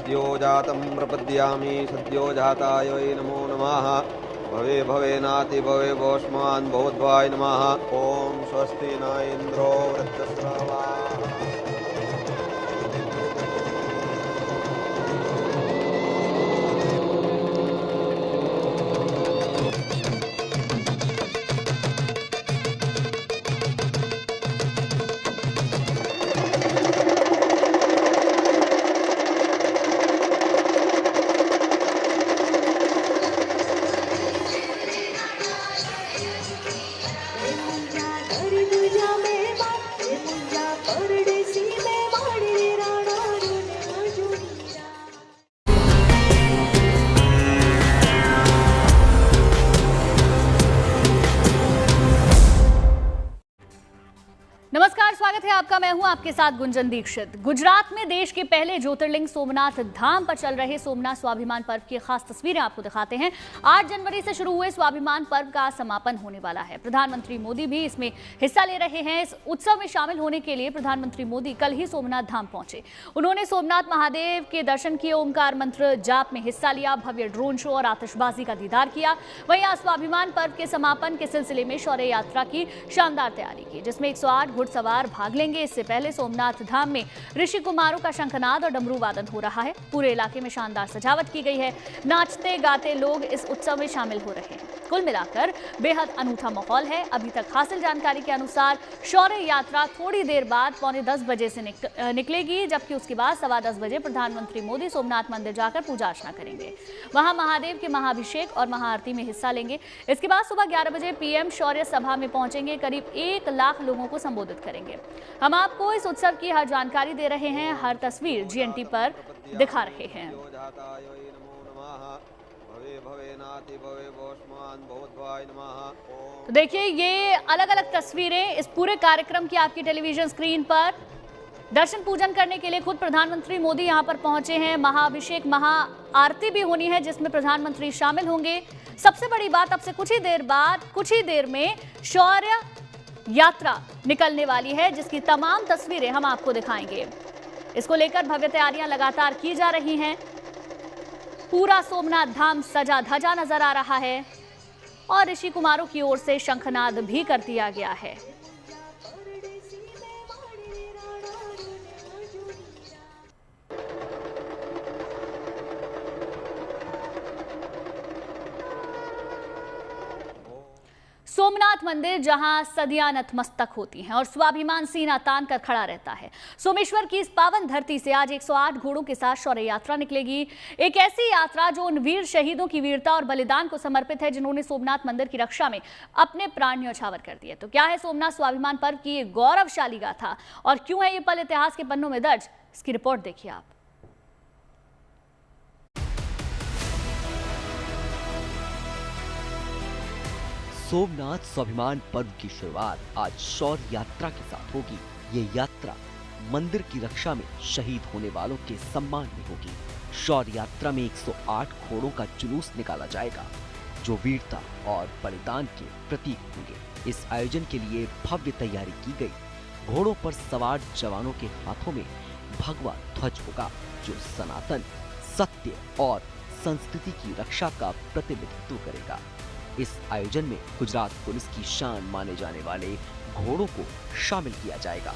सद्यो जातं प्रपद्यामि सद्यो जाताय वै नमो नमः। भवे भवेनाति भवे भोष्मान् भवद्वाय नमः। ओम स्वस्ति न इंद्रो वृद्धश्रवाः। नमस्कार, स्वागत है आपका। मैं हूं आपके साथ गुंजन दीक्षित। गुजरात में देश के पहले ज्योतिर्लिंग सोमनाथ धाम पर चल रहे सोमनाथ स्वाभिमान पर्व की खास तस्वीरें आपको दिखाते हैं। 8 जनवरी से शुरू हुए स्वाभिमान पर्व का समापन होने वाला है। प्रधानमंत्री मोदी भी इसमें हिस्सा ले रहे हैं। इस उत्सव में शामिल होने के लिए प्रधानमंत्री मोदी कल ही सोमनाथ धाम पहुंचे। उन्होंने सोमनाथ महादेव के दर्शन किए, ओमकार मंत्र जाप में हिस्सा लिया, भव्य ड्रोन शो और आतिशबाजी का दीदार किया। वहीं आज स्वाभिमान पर्व के समापन के सिलसिले में शौर्य यात्रा की शानदार तैयारी की, जिसमें 108 घुड़सवार भाग लेंगे। इससे पहले सोमनाथ धाम में ऋषि कुमारों का शंखनाद और डमरू वादन हो रहा है। पूरे इलाके में शानदार सजावट की गई है। नाचते गाते लोग इस उत्सव में शामिल हो रहे हैं। कुल मिलाकर बेहद अनूठा माहौल है। अभी तक हासिल जानकारी के अनुसार शौर्य यात्रा थोड़ी देर बाद 9:45 बजे से निकलेगी, जबकि उसके बाद 10:15 बजे प्रधानमंत्री मोदी सोमनाथ मंदिर जाकर पूजा अर्चना करेंगे। वहां महादेव के महाअभिषेक और महाआरती में हिस्सा लेंगे। इसके बाद सुबह 11 बजे पीएम शौर्य सभा में पहुंचेंगे। करीब 1 लाख लोगों को संबोधित करेंगे। हम आपको इस उत्सव की हर जानकारी दे रहे हैं, हर तस्वीर जीएनटी पर दिखा रहे हैं। तो देखिए, ये अलग अलग तस्वीरें इस पूरे कार्यक्रम की आपकी टेलीविजन स्क्रीन पर। दर्शन पूजन करने के लिए खुद प्रधानमंत्री मोदी यहां पर पहुंचे हैं। महाअभिषेक, महाआरती भी होनी है, जिसमें प्रधानमंत्री शामिल होंगे। सबसे बड़ी बात, अब से कुछ ही देर बाद, कुछ ही देर में शौर्य यात्रा निकलने वाली है, जिसकी तमाम तस्वीरें हम आपको दिखाएंगे। इसको लेकर भव्य तैयारियां लगातार की जा रही हैं। पूरा सोमनाथ धाम सजा धजा नजर आ रहा है और ऋषि कुमारों की ओर से शंखनाद भी कर दिया गया है। सोमनाथ मंदिर जहां सदियां नतमस्तक होती हैं और स्वाभिमान सीना तान कर खड़ा रहता है, सोमेश्वर की इस पावन धरती से आज 108 घोड़ों के साथ शौर्य यात्रा निकलेगी। एक ऐसी यात्रा जो उन वीर शहीदों की वीरता और बलिदान को समर्पित है, जिन्होंने सोमनाथ मंदिर की रक्षा में अपने प्राण न्यौछावर कर दिए। तो क्या है सोमनाथ स्वाभिमान पर्व की ये गौरवशाली गाथा और क्यों है ये पल इतिहास के पन्नों में दर्ज? इसकी रिपोर्ट देखिए आप। सोमनाथ स्वाभिमान पर्व की शुरुआत आज शौर्य यात्रा के साथ होगी। ये यात्रा मंदिर की रक्षा में शहीद होने वालों के सम्मान में होगी। शौर्य यात्रा में 108 घोड़ों का जुलूस निकाला जाएगा, जो वीरता और बलिदान के प्रतीक होंगे। इस आयोजन के लिए भव्य तैयारी की गई। घोड़ों पर सवार जवानों के हाथों में भगवा ध्वज होगा, जो सनातन, सत्य और संस्कृति की रक्षा का प्रतिनिधित्व करेगा। इस आयोजन में गुजरात पुलिस की शान माने जाने वाले घोड़ों को शामिल किया जाएगा।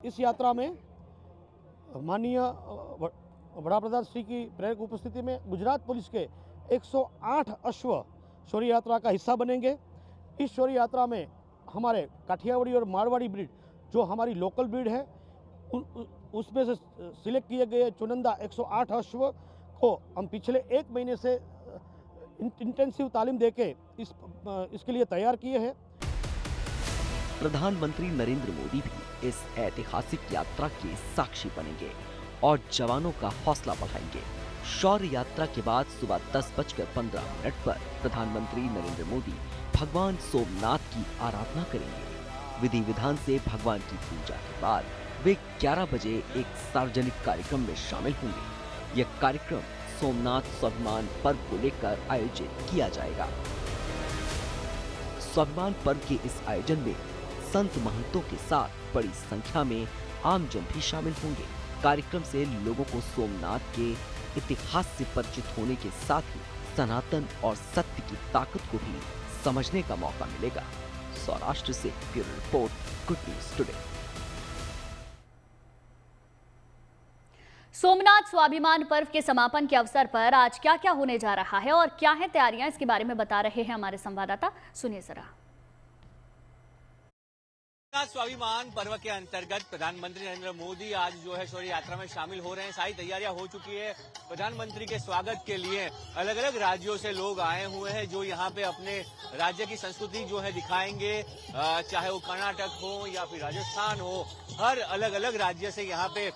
इस यात्रा में माननीय वडाप्रधान श्री की प्रेरक उपस्थिति में गुजरात पुलिस के 108 अश्व शौर्य यात्रा का हिस्सा बनेंगे। इस शौर्य यात्रा में हमारे काठियावाड़ी और मारवाड़ी ब्रीड, जो हमारी लोकल ब्रीड है, उसमें से सिलेक्ट किए गए चुनिंदा 108 अश्व को हम पिछले 1 महीने से इंटेंसिव तालीम देके इसके लिए तैयार किए हैं। प्रधानमंत्री नरेंद्र मोदी भी इस ऐतिहासिक यात्रा के साक्षी बनेंगे और जवानों का हौसला बढ़ाएंगे। शौर्य यात्रा के बाद सुबह 10:15 पर प्रधानमंत्री नरेंद्र मोदी भगवान सोमनाथ की आराधना करेंगे। विधि विधान से भगवान की पूजा के बाद वे 11 बजे एक सार्वजनिक कार्यक्रम में शामिल होंगे। यह कार्यक्रम सोमनाथ स्वाभिमान पर्व को लेकर आयोजित किया जाएगा। स्वाभिमान पर्व के इस आयोजन में संत महंतों के साथ बड़ी संख्या में आमजन भी शामिल होंगे। कार्यक्रम से लोगों को सोमनाथ के इतिहास से परिचित होने के साथ ही सनातन और सत्य की ताकत को भी समझने का मौका मिलेगा। सौराष्ट्र से bureau report, good news today. Somnath स्वाभिमान पर्व के समापन के अवसर पर आज क्या क्या होने जा रहा है और क्या है तैयारियां, इसके बारे में बता रहे हैं हमारे संवाददाता। सुनिए जरा। स्वाभिमान पर्व के अंतर्गत प्रधानमंत्री नरेंद्र मोदी आज जो है शौर्य यात्रा में शामिल हो रहे हैं। सारी तैयारियां हो चुकी है। प्रधानमंत्री के स्वागत के लिए अलग अलग राज्यों से लोग आए हुए हैं जो यहां पे अपने राज्य की संस्कृति जो है दिखाएंगे, चाहे वो कर्नाटक हो या फिर राजस्थान हो। हर अलग अलग राज्य से यहाँ पे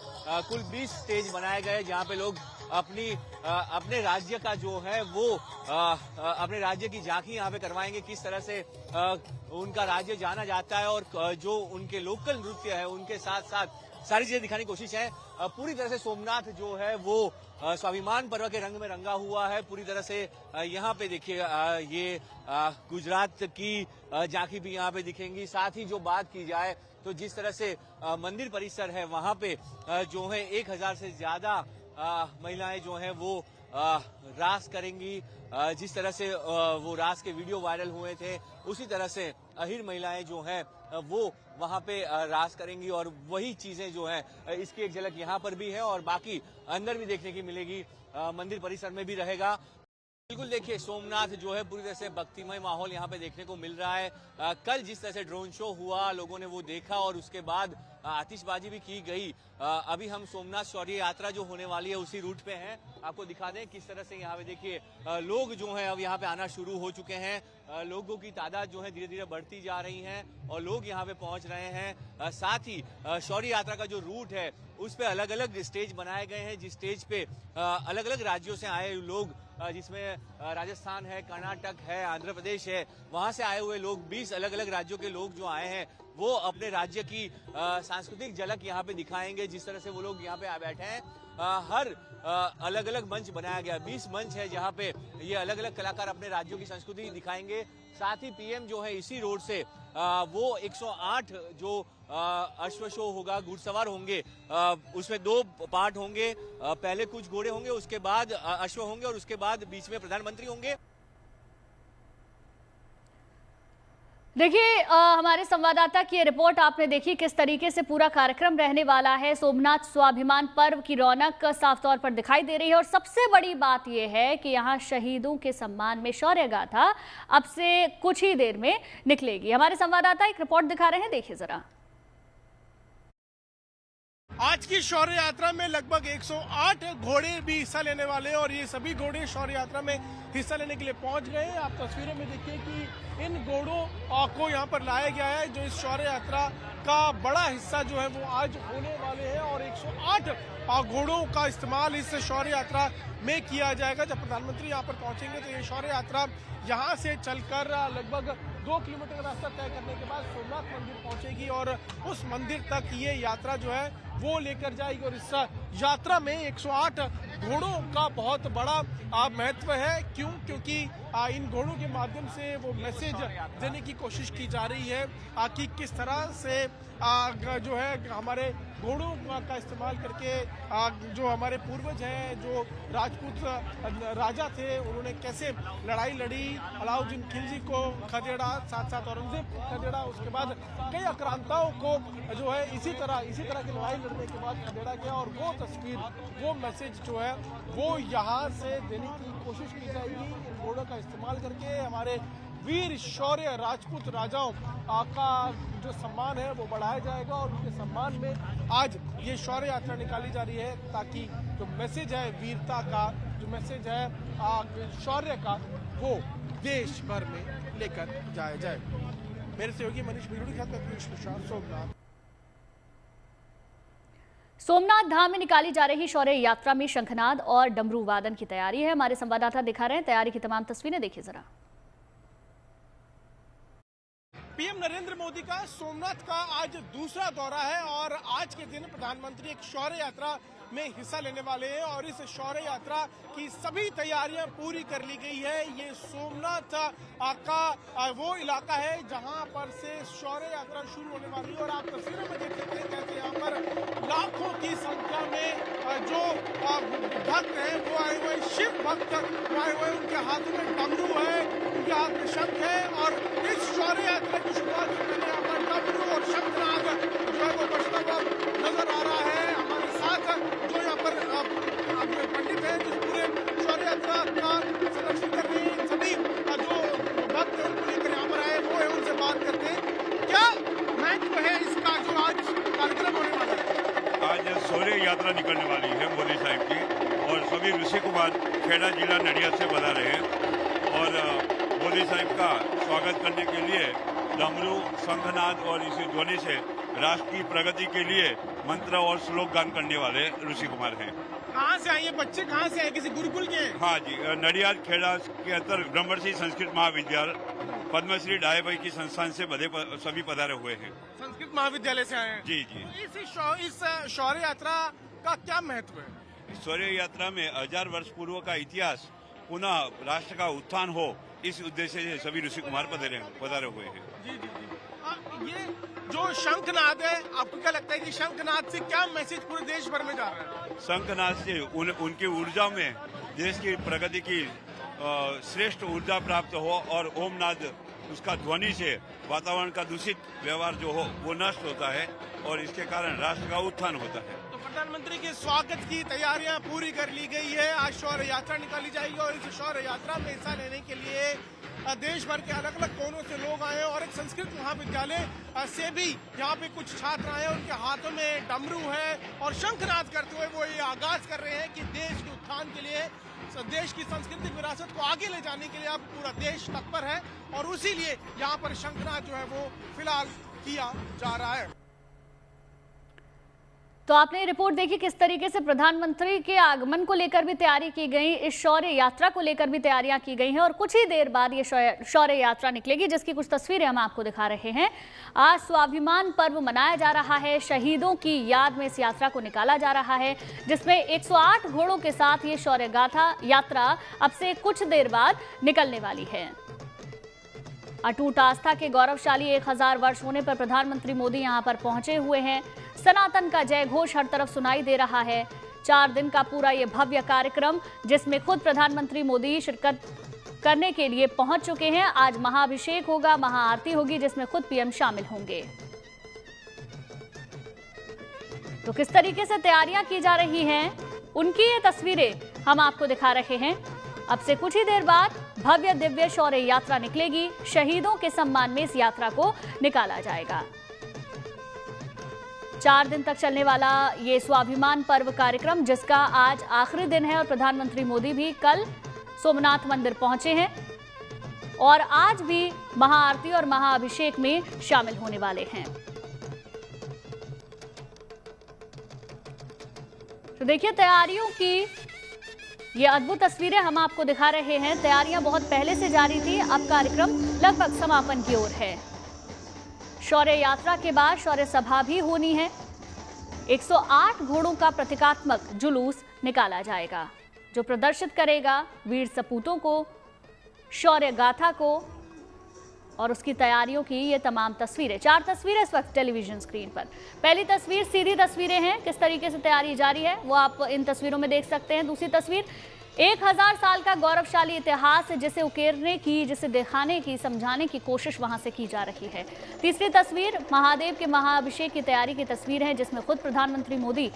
कुल 20 स्टेज बनाए गए जहाँ पे लोग अपने राज्य का जो है वो अपने राज्य की झांकी यहाँ पे करवाएंगे। किस तरह से उनका राज्य जाना जाता है और जो उनके लोकल नृत्य है उनके साथ साथ सारी चीजें दिखाने की कोशिश है। पूरी तरह से सोमनाथ जो है वो स्वाभिमान पर्व के रंग में रंगा हुआ है। पूरी तरह से यहाँ पे देखिए ये गुजरात की झांकी भी यहाँ पे दिखेंगी। साथ ही जो बात की जाए तो जिस तरह से मंदिर परिसर है वहाँ पे जो है 1000 से ज्यादा महिलाएं जो हैं वो रास करेंगी। जिस तरह से वो रास के वीडियो वायरल हुए थे उसी तरह से अहिर महिलाएं जो हैं वो वहां पे रास करेंगी और वही चीजें जो हैं इसकी एक झलक यहाँ पर भी है और बाकी अंदर भी देखने की मिलेगी। मंदिर परिसर में भी रहेगा। बिल्कुल देखिए सोमनाथ जो है पूरी तरह से भक्तिमय माहौल यहाँ पे देखने को मिल रहा है। कल जिस तरह से ड्रोन शो हुआ लोगों ने वो देखा और उसके बाद आतिशबाजी भी की गई। अभी हम सोमनाथ शौर्य यात्रा जो होने वाली है उसी रूट पे हैं। आपको दिखा दें किस तरह से यहाँ पे देखिए लोग जो हैं अब यहाँ पे आना शुरू हो चुके हैं। लोगों की तादाद जो है धीरे धीरे बढ़ती जा रही है और लोग यहाँ पे पहुंच रहे हैं। साथ ही शौर्य यात्रा का जो रूट है उस पे अलग अलग स्टेज बनाए गए हैं। जिस स्टेज पे अलग अलग राज्यों से आए लोग, जिसमें राजस्थान है, कर्नाटक है, आंध्र प्रदेश है, वहां से आए हुए लोग 20 अलग अलग राज्यों के लोग जो आए हैं वो अपने राज्य की सांस्कृतिक झलक यहाँ पे दिखाएंगे। जिस तरह से वो लोग यहाँ पे बैठे हैं हर अलग अलग मंच बनाया गया। 20 मंच है जहाँ पे ये अलग अलग कलाकार अपने राज्यों की संस्कृति दिखाएंगे। साथ ही पीएम जो है इसी रोड से वो 108 जो अश्व शो होगा, घुड़सवार होंगे, उसमें 2 पार्ट होंगे। पहले कुछ घोड़े होंगे, उसके बाद अश्व होंगे और उसके बाद बीच में प्रधानमंत्री होंगे। देखिए हमारे संवाददाता की ये रिपोर्ट आपने देखी किस तरीके से पूरा कार्यक्रम रहने वाला है। सोमनाथ स्वाभिमान पर्व की रौनक साफ तौर पर दिखाई दे रही है और सबसे बड़ी बात यह है कि यहाँ शहीदों के सम्मान में शौर्य गाथा अब से कुछ ही देर में निकलेगी। हमारे संवाददाता एक रिपोर्ट दिखा रहे हैं, देखिए जरा। आज की शौर्य यात्रा में लगभग 108 घोड़े भी हिस्सा लेने वाले हैं और ये सभी घोड़े शौर्य यात्रा में हिस्सा लेने के लिए पहुंच गए हैं। आप तस्वीरों में देखिए कि इन घोड़ों को यहाँ पर लाया गया है जो इस शौर्य यात्रा का बड़ा हिस्सा जो है वो आज होने वाले हैं और 108 घोड़ों का इस्तेमाल इस शौर्य यात्रा में किया जाएगा। जब प्रधानमंत्री यहाँ पर पहुंचेंगे तो ये शौर्य यात्रा यहाँ से चलकर लगभग 2 किलोमीटर का रास्ता तय करने के बाद सोमनाथ मंदिर पहुंचेगी और उस मंदिर तक ये यात्रा जो है वो लेकर जाएगी। और इस यात्रा में 108 घोड़ों का बहुत बड़ा महत्व है। क्योंकि इन घोड़ों के माध्यम से वो मैसेज देने की कोशिश की जा रही है कि किस तरह से जो है हमारे घोड़ों का इस्तेमाल करके जो हमारे पूर्वज हैं, जो राजपूत राजा थे, उन्होंने कैसे लड़ाई लड़ी। अलाउद्दीन खिलजी को खदेड़ा, साथ साथ औरंगजेब खदेड़ा, उसके बाद कई आक्रांताओं को जो है इसी तरह की लड़ाई लड़ने के बाद खदेड़ा गया और वो तस्वीर, वो मैसेज जो है वो यहाँ से देने की कोशिश की जाएगी। इन घोड़ों का इस्तेमाल करके हमारे वीर शौर्य राजपूत राजाओं का जो सम्मान है वो बढ़ाया जाएगा और उनके सम्मान में आज ये शौर्य यात्रा निकाली जा रही है ताकि जो मैसेज है वीरता का, जो मैसेज है शौर्य का, वो देश भर में लेकर जाया जाए। मेरे सहयोगी मनीष मीरू के साथ पीयूष प्रसाद, सोमनाथ। सोमनाथ धाम में निकाली जा रही शौर्य यात्रा में शंखनाद और डमरू वादन की तैयारी है। हमारे संवाददाता दिखा रहे हैं तैयारी की तमाम तस्वीरें, देखिए जरा। पीएम नरेंद्र मोदी का सोमनाथ का आज दूसरा दौरा है और आज के दिन प्रधानमंत्री एक शौर्य यात्रा में हिस्सा लेने वाले हैं और इस शौर्य यात्रा की सभी तैयारियां पूरी कर ली गई है। ये सोमनाथ का वो इलाका है जहां पर से शौर्य यात्रा शुरू होने वाली है और आप तस्वीरों में देख सकते हैं कैसे यहाँ पर लाखों की संख्या में जो भक्त हैं वो आए हुए, शिव भक्त आए हुए, उनके हाथों में डमरू है, उनके हाथ में शंख है और इस शौर्य यात्रा की शुरुआत से पहले यहाँ पर डमरू और शंखनाद जो है वो बजता हुआ नजर आ रहा है। हमारे साथ जो यहाँ पर पंडित है जो पूरे शौर्य यात्रा का संरक्षण कर रहे हैं, सभी जो भक्त है उनको लेकर यहाँ पर आए वो है, उनसे बात करते हैं। क्या महत्व है इसका जो आज कार्यक्रम होने वाला है? आज शौर्य यात्रा निकलने वाली है मोदी साहब की और सभी ऋषि कुमार खेड़ा जिला नडियाद से बता रहे हैं और मोदी साहब का स्वागत करने के लिए डमरू, शंखनाद और इसी ध्वनि से राष्ट्र की प्रगति के लिए मंत्र और श्लोक गान करने वाले ऋषि कुमार हैं। कहाँ से आए ये बच्चे, कहाँ से आए, किसी गुरुकुल के? हाँ जी, नडियाद खेड़ा के अंदर ब्रह्मर्षि संस्कृत महाविद्यालय पद्मश्री डायभाई की संस्थान से सभी पधारे हुए हैं। संस्कृत महाविद्यालय से आए हैं? जी जी। इस शौर्य यात्रा का क्या महत्व है? इस शौर्य यात्रा में 1000 वर्ष पूर्व का इतिहास पुनः राष्ट्र का उत्थान हो, इस उद्देश्य से सभी ऋषि कुमार पधारे हुए हैं। जी जी जी। ये जो शंखनाद है, आपको क्या लगता है कि शंखनाद से क्या मैसेज पूरे देश भर में जा रहा है? शंखनाद से उनकी ऊर्जा में देश की प्रगति की श्रेष्ठ ऊर्जा प्राप्त हो और ओमनाद उसका ध्वनि से वातावरण का दूषित व्यवहार जो हो वो नष्ट होता है और इसके कारण राष्ट्र का उत्थान होता है। तो प्रधानमंत्री के स्वागत की तैयारियां पूरी कर ली गई है। आज शौर्य यात्रा निकाली जाएगी और इस शौर्य यात्रा में हिस्सा लेने के लिए देश भर के अलग अलग कोनों से लोग आए और एक संस्कृत महाविद्यालय से भी यहाँ पे कुछ छात्र आए, उनके हाथों में डमरू है और शंखनाद करते हुए वो ये आगाज कर रहे हैं कि देश के उत्थान के लिए, देश की सांस्कृतिक विरासत को आगे ले जाने के लिए अब पूरा देश तत्पर है और उसी लिए यहाँ पर शंखनाद जो है वो फिलहाल किया जा रहा है। तो आपने रिपोर्ट देखी किस तरीके से प्रधानमंत्री के आगमन को लेकर भी तैयारी की गई, इस शौर्य यात्रा को लेकर भी तैयारियां की गई हैं और कुछ ही देर बाद ये शौर्य यात्रा निकलेगी, जिसकी कुछ तस्वीरें हम आपको दिखा रहे हैं। आज स्वाभिमान पर्व मनाया जा रहा है, शहीदों की याद में इस यात्रा को निकाला जा रहा है, जिसमें 108 घोड़ों के साथ ये शौर्य गाथा यात्रा अब से कुछ देर बाद निकलने वाली है। अटूट आस्था के गौरवशाली 1000 वर्ष होने पर प्रधानमंत्री मोदी यहां पर पहुंचे हुए हैं। सनातन का जय घोष हर तरफ सुनाई दे रहा है। 4 दिन का पूरा ये भव्य कार्यक्रम, जिसमें खुद प्रधानमंत्री मोदी शिरकत करने के लिए पहुंच चुके हैं। आज महाअभिषेक होगा, महाआरती होगी, जिसमें खुद पीएम शामिल होंगे। तो किस तरीके से तैयारियां की जा रही हैं, उनकी ये तस्वीरें हम आपको दिखा रहे हैं। अब से कुछ ही देर बाद भव्य दिव्य शौर्य यात्रा निकलेगी। शहीदों के सम्मान में इस यात्रा को निकाला जाएगा। 4 दिन तक चलने वाला ये स्वाभिमान पर्व कार्यक्रम, जिसका आज आखिरी दिन है और प्रधानमंत्री मोदी भी कल सोमनाथ मंदिर पहुंचे हैं और आज भी महाआरती और महाअभिषेक में शामिल होने वाले हैं। तो देखिए तैयारियों की ये अद्भुत तस्वीरें हम आपको दिखा रहे हैं। तैयारियां बहुत पहले से जारी थी, अब कार्यक्रम लगभग समापन की ओर है। शौर्य यात्रा के बाद शौर्य सभा भी होनी है। 108 घोड़ों का प्रतीकात्मक जुलूस निकाला जाएगा, जो प्रदर्शित करेगा वीर सपूतों को, शौर्य गाथा को और उसकी तैयारियों की ये तमाम तस्वीरें। 4 तस्वीरें इस वक्त टेलीविजन स्क्रीन पर। पहली तस्वीर सीधी तस्वीरें हैं, किस तरीके से तैयारी जारी है वो आप इन तस्वीरों में देख सकते हैं। दूसरी तस्वीर 1000 साल का गौरवशाली इतिहास, जिसे उकेरने की, जिसे दिखाने की, समझाने की कोशिश वहां से की जा रही है। तीसरी तस्वीर महादेव के महाअभिषेक की तैयारी की तस्वीर है, जिसमें खुद प्रधानमंत्री मोदी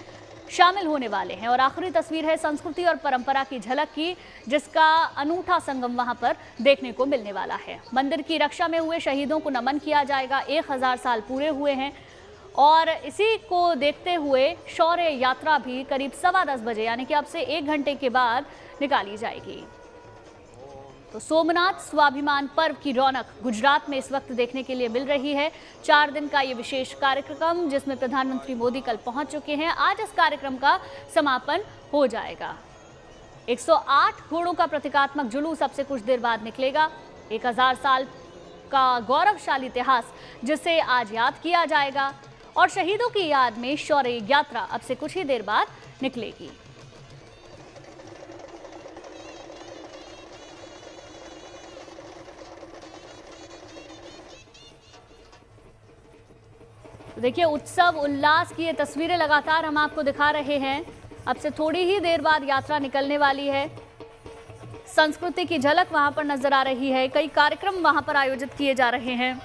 शामिल होने वाले हैं। और आखिरी तस्वीर है संस्कृति और परंपरा की झलक की, जिसका अनूठा संगम वहां पर देखने को मिलने वाला है। मंदिर की रक्षा में हुए शहीदों को नमन किया जाएगा। 1000 साल पूरे हुए हैं और इसी को देखते हुए शौर्य यात्रा भी करीब 10:15 बजे, यानी कि अब से 1 घंटे के बाद निकाली जाएगी। तो सोमनाथ स्वाभिमान पर्व की रौनक गुजरात में इस वक्त देखने के लिए मिल रही है। 4 दिन का ये विशेष कार्यक्रम, जिसमें प्रधानमंत्री मोदी कल पहुंच चुके हैं, आज इस कार्यक्रम का समापन हो जाएगा। 108 घोड़ों का प्रतीकात्मक जुलूस अब से कुछ देर बाद निकलेगा। 1000 साल का गौरवशाली इतिहास, जिसे आज याद किया जाएगा और शहीदों की याद में शौर्य यात्रा अब से कुछ ही देर बाद निकलेगी। देखिए, उत्सव उल्लास की ये तस्वीरें लगातार हम आपको दिखा रहे हैं। अब से थोड़ी ही देर बाद यात्रा निकलने वाली है। संस्कृति की झलक वहां पर नजर आ रही है। कई कार्यक्रम वहां पर आयोजित किए जा रहे हैं।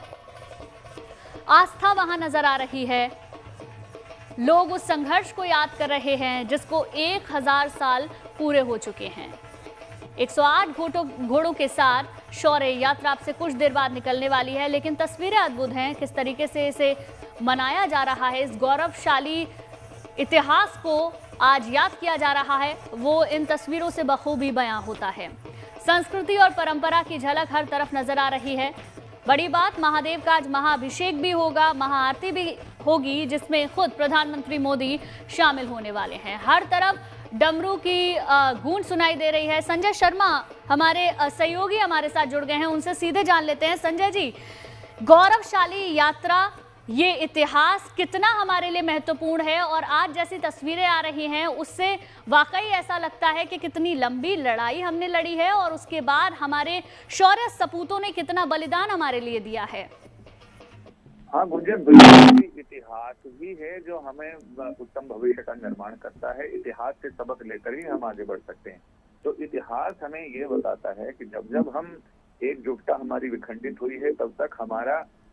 आस्था वहां नजर आ रही है। लोग उस संघर्ष को याद कर रहे हैं जिसको 1000 साल पूरे हो चुके हैं। 108 घोड़ों के साथ शौर्य यात्रा अब से कुछ देर बाद निकलने वाली है, लेकिन तस्वीरें अद्भुत हैं। किस तरीके से इसे मनाया जा रहा है, इस गौरवशाली इतिहास को आज याद किया जा रहा है, वो इन तस्वीरों से बखूबी बयां होता है। संस्कृति और परंपरा की झलक हर तरफ नजर आ रही है। बड़ी बात, महादेव का आज महाअभिषेक भी होगा, महाआरती भी होगी, जिसमें खुद प्रधानमंत्री मोदी शामिल होने वाले हैं। हर तरफ डमरू की गूंज सुनाई दे रही है। संजय शर्मा हमारे सहयोगी हमारे साथ जुड़ गए हैं, उनसे सीधे जान लेते हैं। संजय जी, गौरवशाली यात्रा, ये इतिहास कितना हमारे लिए महत्वपूर्ण है, और आज जैसी तस्वीरें आ रही हैं उससे वाकई ऐसा लगता है कि कितनी लंबी लड़ाई हमने लड़ी है और उसके बाद हमारे शौर्य सपूतों ने कितना बलिदान हमारे लिए दिया है। हाँ गुंजन, बिल्कुल इतिहास ही है जो हमें उत्तम भविष्य का निर्माण करता है। इतिहास से सबक लेकर ही हम आगे बढ़ सकते हैं। तो इतिहास हमें ये बताता है कि जब जब हम एकजुटता हमारी विखंडित हुई है, तब तक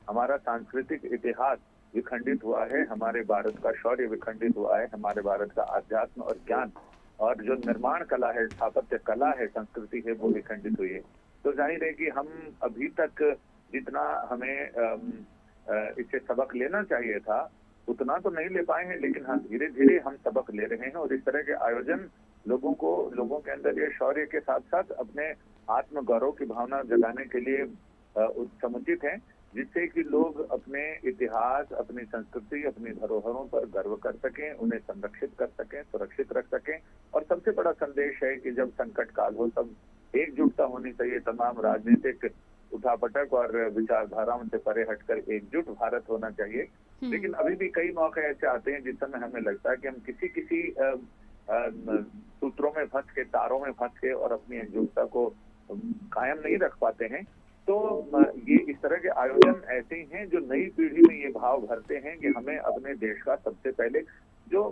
हमारा सांस्कृतिक इतिहास विखंडित हुआ है, हमारे भारत का शौर्य विखंडित हुआ है, हमारे भारत का अध्यात्म और ज्ञान और जो निर्माण कला है, स्थापत्य कला है, संस्कृति है, वो विखंडित हुई है। तो जाहिर है कि हम अभी तक जितना हमें इससे सबक लेना चाहिए था उतना तो नहीं ले पाए हैं, लेकिन हाँ धीरे धीरे हम सबक ले रहे हैं। और इस तरह के आयोजन लोगों के अंदर ये शौर्य के साथ साथ अपने आत्म गौरव की भावना जगाने के लिए समुचित है, जिससे कि लोग अपने इतिहास, अपनी संस्कृति, अपनी धरोहरों पर गर्व कर सकें, उन्हें संरक्षित कर सकें, सुरक्षित रख सकें। और सबसे बड़ा संदेश है कि जब संकट काल हो तब एकजुटता होनी चाहिए। तमाम राजनीतिक उठापटक और विचारधाराओं से परे हटकर एकजुट भारत होना चाहिए। लेकिन अभी भी कई मौके ऐसे आते हैं जिस समय हमें लगता है कि हम किसी सूत्रों में फंस के, तारों में फंस के और अपनी एकजुटता को कायम नहीं रख पाते हैं। तो ये इस तरह के आयोजन ऐसे ही हैं जो नई पीढ़ी में ये भाव भरते हैं कि हमें अपने देश का सबसे पहले जो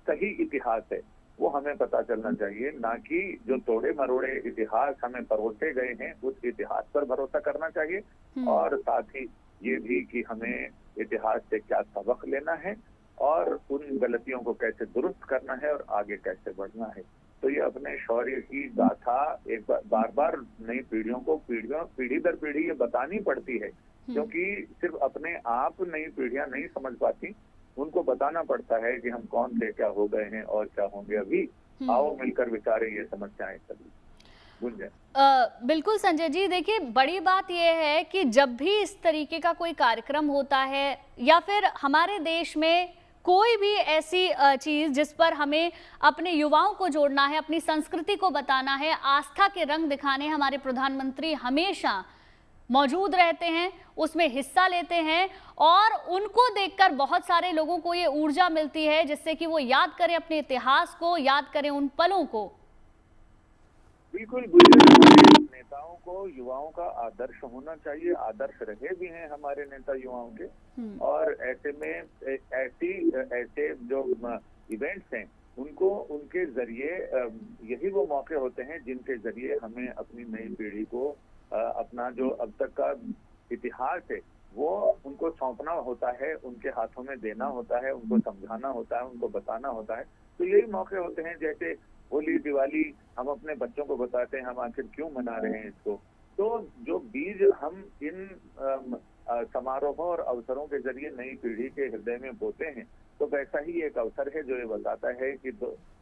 सही इतिहास है वो हमें पता चलना चाहिए, ना कि जो तोड़े मरोड़े इतिहास हमें परोसे गए हैं उस इतिहास पर भरोसा करना चाहिए। और साथ ही ये भी कि हमें इतिहास से क्या सबक लेना है और उन गलतियों को कैसे दुरुस्त करना है और आगे कैसे बढ़ना है। तो ये अपने शौर्य की गाथा एक बार बार नई पीढ़ियों को पीढ़ी दर पीढ़ी ये बतानी पड़ती है, क्योंकि सिर्फ अपने आप नई पीढ़ियां नहीं समझ पाती, उनको बताना पड़ता है कि हम कौन थे, क्या हो गए हैं और क्या होंगे अभी। आओ मिलकर विचारें ये समस्याएं सभी। बिल्कुल संजय जी, देखिए बड़ी बात यह है कि जब भी इस तरीके का कोई कार्यक्रम होता है या फिर हमारे देश में कोई भी ऐसी चीज जिस पर हमें अपने युवाओं को जोड़ना है, अपनी संस्कृति को बताना है, आस्था के रंग दिखाने, हमारे प्रधानमंत्री हमेशा मौजूद रहते हैं, उसमें हिस्सा लेते हैं और उनको देखकर बहुत सारे लोगों को ये ऊर्जा मिलती है जिससे कि वो याद करें अपने इतिहास को, याद करें उन पलों को। बिल्कुल, नेताओं को युवाओं का आदर्श होना चाहिए, आदर्श रहे भी हैं हमारे नेता युवाओं के। और ऐसे में ऐसे जो इवेंट्स हैं उनको उनके जरिए यही वो मौके होते हैं जिनके जरिए हमें अपनी नई पीढ़ी को अपना जो अब तक का इतिहास है वो उनको सौंपना होता है, उनके हाथों में देना होता है, उनको समझाना होता है, उनको बताना होता है। तो यही मौके होते हैं, जैसे होली, दिवाली, हम अपने बच्चों को बताते हैं हम आखिर क्यों मना रहे हैं इसको। तो जो बीज हम इन समारोहों और अवसरों के जरिए नई पीढ़ी के हृदय में बोते हैं, तो वैसा ही एक अवसर है जो ये बताता है कि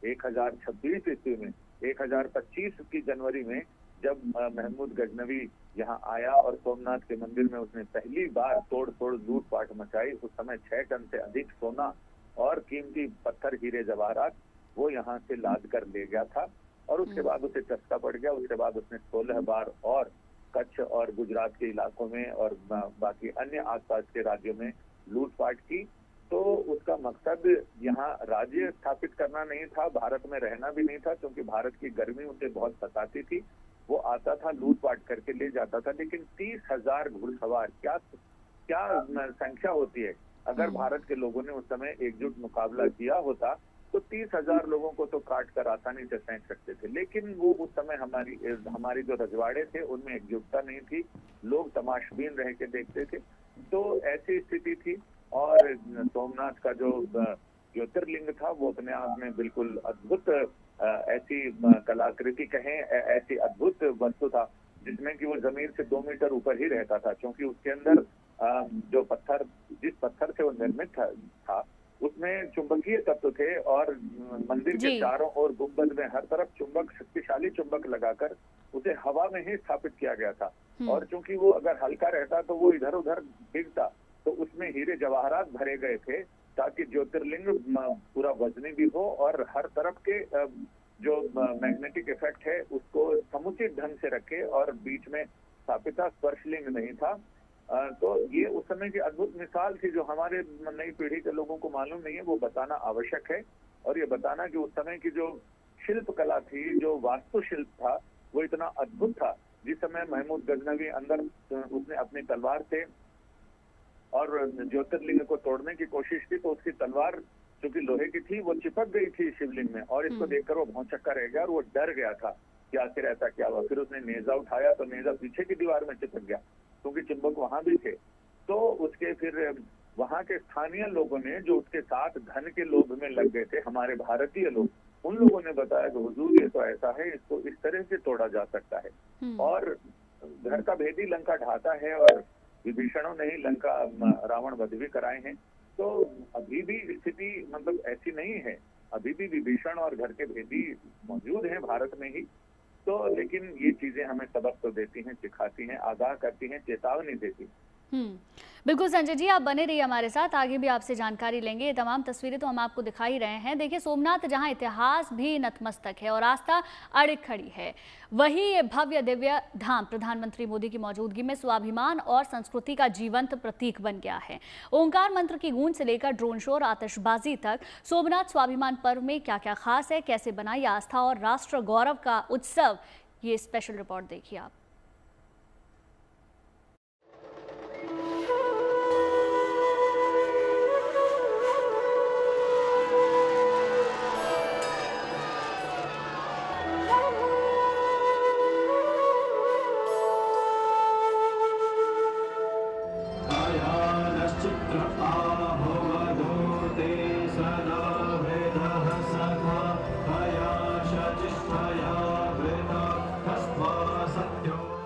1026 ईस्वी में 1025 की जनवरी में जब महमूद गजनवी यहाँ आया और सोमनाथ के मंदिर में उसने पहली बार तोड़ लूटपाट मचाई, उस समय 6 टन से अधिक सोना और कीमती पत्थर, हीरे, जवाहरात वो यहाँ से लाद कर ले गया था। और उसके बाद उसे चस्का पड़ गया। उसके बाद उसने 16 बार और कच्छ और गुजरात के इलाकों में और बाकी अन्य आसपास के राज्यों में लूटपाट की। तो उसका मकसद यहाँ राज्य स्थापित करना नहीं था, भारत में रहना भी नहीं था, क्योंकि भारत की गर्मी उसे बहुत सताती थी। वो आता था, लूटपाट करके ले जाता था। लेकिन 30,000 घुड़सवार क्या संख्या होती है। अगर भारत के लोगों ने उस समय एकजुट मुकाबला किया होता तो 30,000 लोगों को तो काट कर आसानी से फेंक सकते थे। लेकिन वो उस समय हमारी जो रजवाड़े थे उनमें एकजुटता नहीं थी, लोग तमाशबीन रह के देखते थे। तो ऐसी स्थिति थी। और सोमनाथ का जो ज्योतिर्लिंग था वो अपने आप में बिल्कुल अद्भुत ऐसी कलाकृति कहें, ऐसी अद्भुत वस्तु था जिसमें कि वो जमीन से 2 मीटर ऊपर ही रहता था, क्योंकि उसके अंदर जिस पत्थर से वो निर्मित था उसमें चुंबकीय तत्व थे। और मंदिर के चारों ओर गुंबद में हर तरफ शक्तिशाली चुंबक लगाकर उसे हवा में ही स्थापित किया गया था। और चूंकि वो अगर हल्का रहता तो वो इधर उधर गिरता, तो उसमें हीरे जवाहरात भरे गए थे ताकि ज्योतिर्लिंग पूरा वजनी भी हो और हर तरफ के जो मैग्नेटिक इफेक्ट है उसको समुचित ढंग से रखे। और बीच में स्थापिता स्पर्शलिंग नहीं था। तो ये उस समय की अद्भुत मिसाल थी जो हमारे नई पीढ़ी के लोगों को मालूम नहीं है, वो बताना आवश्यक है। और ये बताना कि उस समय की जो शिल्प कला थी, जो वास्तुशिल्प था, वो इतना अद्भुत था। जिस समय महमूद गजनवी अंदर उसने अपनी तलवार से और ज्योतिर्लिंग को तोड़ने की कोशिश की, तो उसकी तलवार जो कि लोहे की थी वो चिपक गई थी शिवलिंग में। और इसको देखकर वो भौंचक्का रह गया और वो डर गया था कि आखिर ऐसा क्या हुआ। फिर उसने नेजा उठाया तो नेजा पीछे की दीवार में चिपक गया, क्योंकि चुंबक वहां भी थे। तो उसके फिर वहां के स्थानीय लोगों ने, जो उसके साथ धन के लोभ में लग गए थे, हमारे भारतीय लोग, उन लोगों ने बताया कि हुजूर ये तो ऐसा है, इसको इस तरह से तोड़ा जा सकता है। और घर का भेदी लंका ढाता है और विभीषणों ने ही लंका रावण वध भी कराए हैं। तो अभी भी स्थिति मतलब ऐसी नहीं है, अभी भी विभीषण और घर के भेदी मौजूद हैं भारत में ही। तो लेकिन ये चीजें हमें सबक तो देती हैं, सिखाती हैं, आगाह करती हैं, चेतावनी देती हैं। बिल्कुल संजय जी, आप बने रहिए हमारे साथ, आगे भी आपसे जानकारी लेंगे। ये तमाम तस्वीरें तो हम आपको दिखा ही रहे हैं। देखिए, सोमनाथ जहां इतिहास भी नतमस्तक है और आस्था अड़िग खड़ी है, वही ये भव्य दिव्य धाम प्रधानमंत्री मोदी की मौजूदगी में स्वाभिमान और संस्कृति का जीवंत प्रतीक बन गया है। ओंकार मंत्र की गूंज से लेकर ड्रोन शो और आतिशबाजी तक, सोमनाथ स्वाभिमान पर्व में क्या क्या खास है, कैसे बनाई आस्था और राष्ट्र गौरव का उत्सव, ये स्पेशल रिपोर्ट देखिए आप।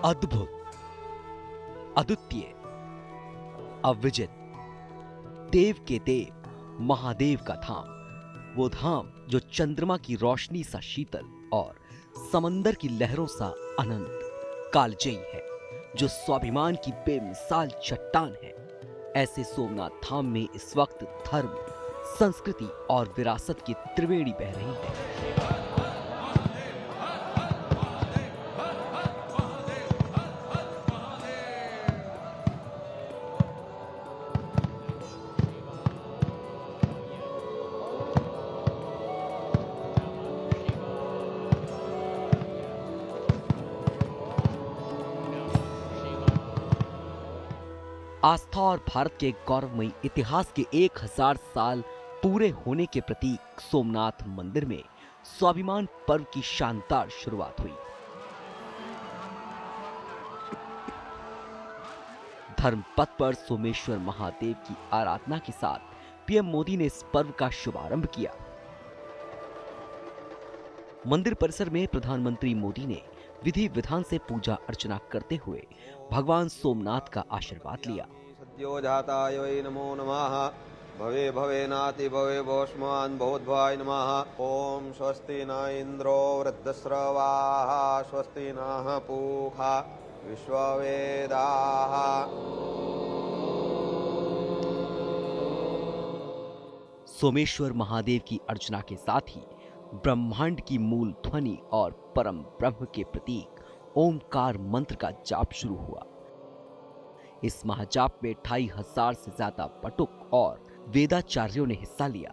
अद्भुत, अद्वितीय, अविजित, देव के देव महादेव का धाम, वो धाम जो चंद्रमा की रोशनी सा शीतल और समंदर की लहरों सा अनंत कालजयी है, जो स्वाभिमान की बेमिसाल चट्टान है। ऐसे सोमनाथ धाम में इस वक्त धर्म, संस्कृति और विरासत की त्रिवेणी बह रही है। आस्था और भारत के गौरवमयी इतिहास के 1000 साल पूरे होने के प्रतीक सोमनाथ मंदिर में स्वाभिमान पर्व की शानदार शुरुआत हुई। धर्म पथ पर सोमेश्वर महादेव की आराधना के साथ पीएम मोदी ने इस पर्व का शुभारंभ किया। मंदिर परिसर में प्रधानमंत्री मोदी ने विधि विधान से पूजा अर्चना करते हुए भगवान सोमनाथ का आशीर्वाद लिया। सद्यो जाताय वै नमो नमः, भवे भवेनाति भवे भोष्मान् भवद्भवाय नमः। ओम स्वस्ति न इंद्रो वृद्धश्रवाः, स्वस्ति नः पूषा विश्ववेदाः। सोमेश्वर महादेव की अर्चना के साथ ही ब्रह्मांड की मूल ध्वनि और परम ब्रह्म के प्रतीक ओमकार मंत्र का जाप शुरू हुआ। इस महाजाप में 2500 से ज्यादा बटुक और वेदाचार्यों ने हिस्सा लिया।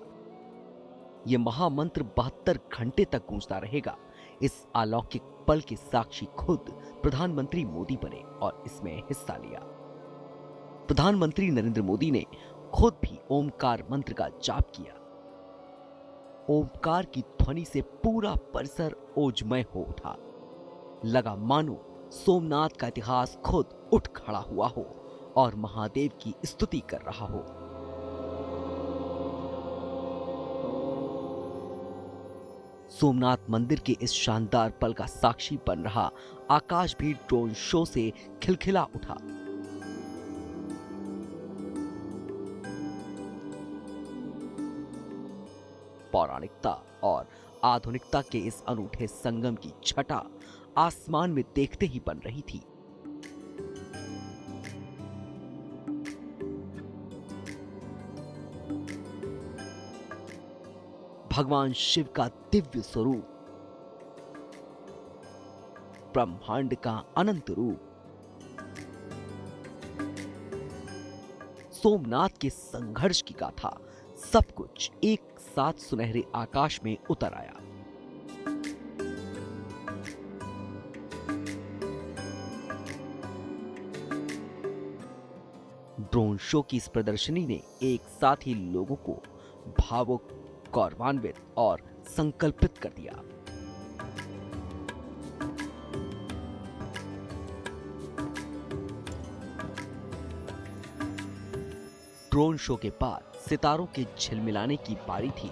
यह महामंत्र 72 घंटे तक गूंजता रहेगा। इस अलौकिक पल के साक्षी खुद प्रधानमंत्री मोदी बने और इसमें हिस्सा लिया। प्रधानमंत्री नरेंद्र मोदी ने खुद भी ओमकार मंत्र का जाप किया। ओमकार की ध्वनि से पूरा परिसर ओजमय हो उठा। लगा मानो सोमनाथ का इतिहास खुद उठ खड़ा हुआ हो और महादेव की स्तुति कर रहा हो। सोमनाथ मंदिर के इस शानदार पल का साक्षी बन रहा आकाश भी ड्रोन शो से खिलखिला उठा। पौराणिकता और आधुनिकता के इस अनूठे संगम की छटा आसमान में देखते ही बन रही थी। भगवान शिव का दिव्य स्वरूप, ब्रह्मांड का अनंत रूप, सोमनाथ के संघर्ष की गाथा, सब कुछ एक साथ सुनहरे आकाश में उतर आया। ड्रोन शो की इस प्रदर्शनी ने एक साथ ही लोगों को भावुक, गौरवान्वित और संकल्पित कर दिया। ड्रोन शो के बाद सितारों के झिलमिलाने की बारी थी,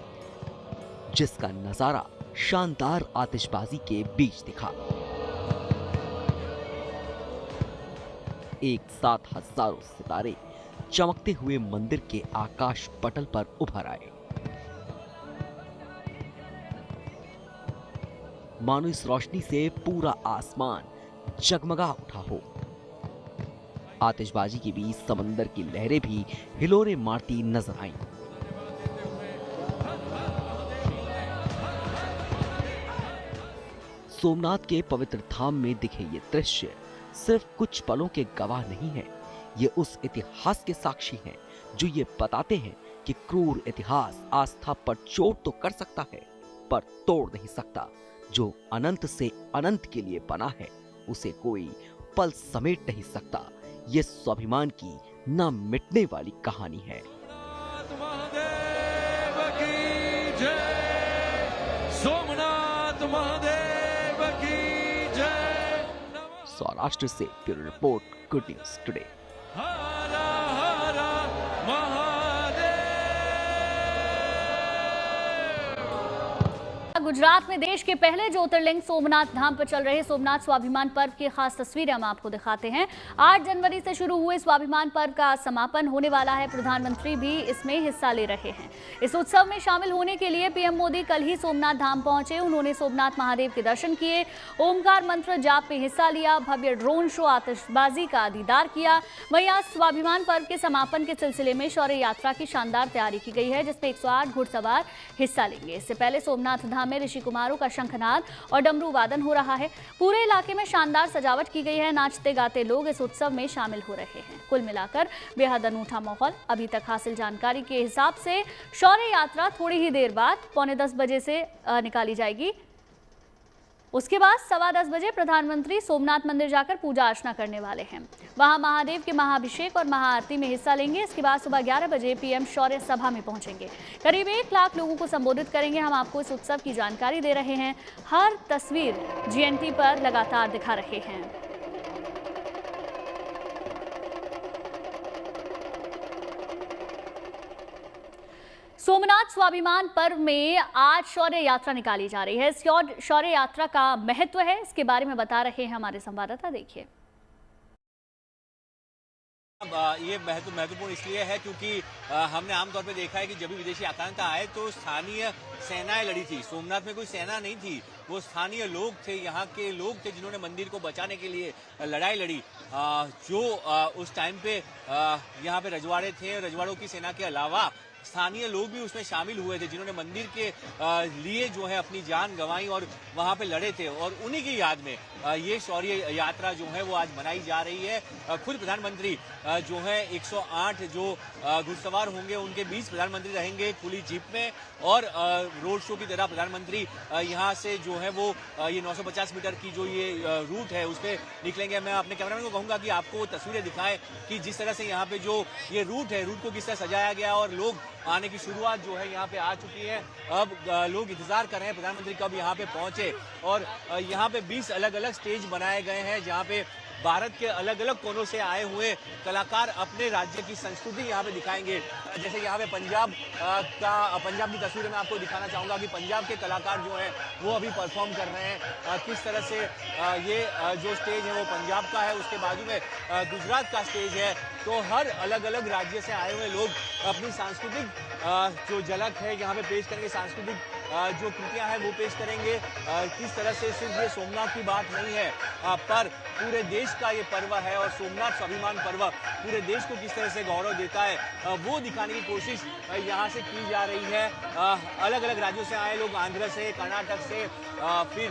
जिसका नजारा शानदार आतिशबाजी के बीच दिखा। एक साथ हजारों सितारे चमकते हुए मंदिर के आकाश पटल पर उभर आए। मानो इस रोशनी से पूरा आसमान जगमगा उठा हो। आतिशबाजी के बीच समंदर की लहरें भी हिलोरे मारती नजर आईं। सोमनाथ के पवित्र धाम में दिखे ये दृश्य सिर्फ कुछ पलों के गवाह नहीं है, ये उस इतिहास के साक्षी हैं जो ये बताते हैं कि क्रूर इतिहास आस्था पर चोट तो कर सकता है, पर तोड़ नहीं सकता। जो अनंत से अनंत के लिए बना है, उसे कोई पल समेट नहीं सकता। ये स्वाभिमान की न मिटने वाली कहानी है। सोमनाथ महादेव की जय। सौराष्ट्र से bureau report, good news today. Gujarat में देश के पहले ज्योतिर्लिंग सोमनाथ धाम पर चल रहे सोमनाथ स्वाभिमान पर्व की खास तस्वीरें हम आपको दिखाते हैं। 8 जनवरी से शुरू हुए स्वाभिमान पर्व का समापन होने वाला है। प्रधानमंत्री भी इसमें हिस्सा ले रहे हैं। इस उत्सव में शामिल होने के लिए पीएम मोदी कल ही सोमनाथ धाम पहुंचे। उन्होंने सोमनाथ महादेव के दर्शन किए, ओमकार मंत्र जाप में हिस्सा लिया, भव्य ड्रोन शो, आतिशबाजी का दीदार किया। वहीं आज स्वाभिमान पर्व के समापन के सिलसिले में शौर्य यात्रा की शानदार तैयारी की गई है, जिसमें 108 घुड़सवार हिस्सा लेंगे। इससे पहले सोमनाथ धाम में ऋषि कुमारों का शंखनाद और डमरू वादन हो रहा है। पूरे इलाके में शानदार सजावट की गई है। नाचते गाते लोग इस उत्सव में शामिल हो रहे हैं। कुल मिलाकर बेहद अनूठा माहौल। अभी तक हासिल जानकारी के हिसाब से शौर्य यात्रा थोड़ी ही देर बाद 9:45 बजे से निकाली जाएगी। उसके बाद 10:15 बजे प्रधानमंत्री सोमनाथ मंदिर जाकर पूजा अर्चना करने वाले हैं। वहां महादेव के महाअभिषेक और महाआरती में हिस्सा लेंगे। इसके बाद सुबह 11 बजे पीएम शौर्य सभा में पहुंचेंगे। करीब 1 लाख लोगों को संबोधित करेंगे। हम आपको इस उत्सव की जानकारी दे रहे हैं। हर तस्वीर जीएनटी पर लगातार दिखा रहे हैं। सोमनाथ स्वाभिमान पर्व में आज शौर्य यात्रा निकाली जा रही है। इस शौर्य यात्रा का महत्व है, इसके बारे में बता रहे हैं हमारे संवाददाता। देखिए, ये महत्वपूर्ण इसलिए है क्योंकि हमने आमतौर पे देखा है कि जब भी विदेशी आक्रांता आए तो स्थानीय सेनाएं लड़ी थी। सोमनाथ में कोई सेना नहीं थी, वो स्थानीय लोग थे, यहाँ के लोग थे जिन्होंने मंदिर को बचाने के लिए लड़ाई लड़ी। जो उस टाइम पे यहाँ पे रजवाड़े थे, रजवाड़ों की सेना के अलावा स्थानीय लोग भी उसमें शामिल हुए थे, जिन्होंने मंदिर के लिए जो है अपनी जान गंवाई और वहां पे लड़े थे। और उन्हीं की याद में ये शौर्य यात्रा जो है वो आज मनाई जा रही है। खुद प्रधानमंत्री जो है 108 जो घुड़सवार होंगे उनके बीच प्रधानमंत्री रहेंगे खुली जीप में, और रोड शो की तरह प्रधानमंत्री यहाँ से जो है वो ये 950 मीटर की जो ये रूट है उस पर निकलेंगे। मैं अपने कैमरामैन को कहूंगा कि आपको तस्वीरें दिखाएं कि जिस तरह से यहाँ पे जो ये रूट है, रूट को किस तरह सजाया गया और लोग आने की शुरुआत जो है यहाँ पे आ चुकी है। अब लोग इंतजार कर रहे हैं प्रधानमंत्री कब यहाँ पे पहुंचे। और यहाँ पे 20 अलग अलग स्टेज बनाए गए हैं जहाँ पे भारत के अलग अलग कोनों से आए हुए कलाकार अपने राज्य की संस्कृति यहाँ पे दिखाएंगे। जैसे यहाँ पे पंजाब की तस्वीरें मैं आपको दिखाना चाहूंगा कि पंजाब के कलाकार जो हैं वो अभी परफॉर्म कर रहे हैं। किस तरह से ये जो स्टेज है वो पंजाब का है, उसके बाजू में गुजरात का स्टेज है। तो हर अलग अलग राज्य से आए हुए लोग अपनी सांस्कृतिक जो झलक है यहाँ पे पेश करेंगे, सांस्कृतिक जो कृतियां हैं वो पेश करेंगे। किस तरह से सिर्फ ये सोमनाथ की बात नहीं है पर पूरे देश का ये पर्व है, और सोमनाथ स्वाभिमान पर्व पूरे देश को किस तरह से गौरव देता है वो दिखाने की कोशिश यहाँ से की जा रही है। अलग अलग राज्यों से आए लोग, आंध्र से, कर्नाटक से, फिर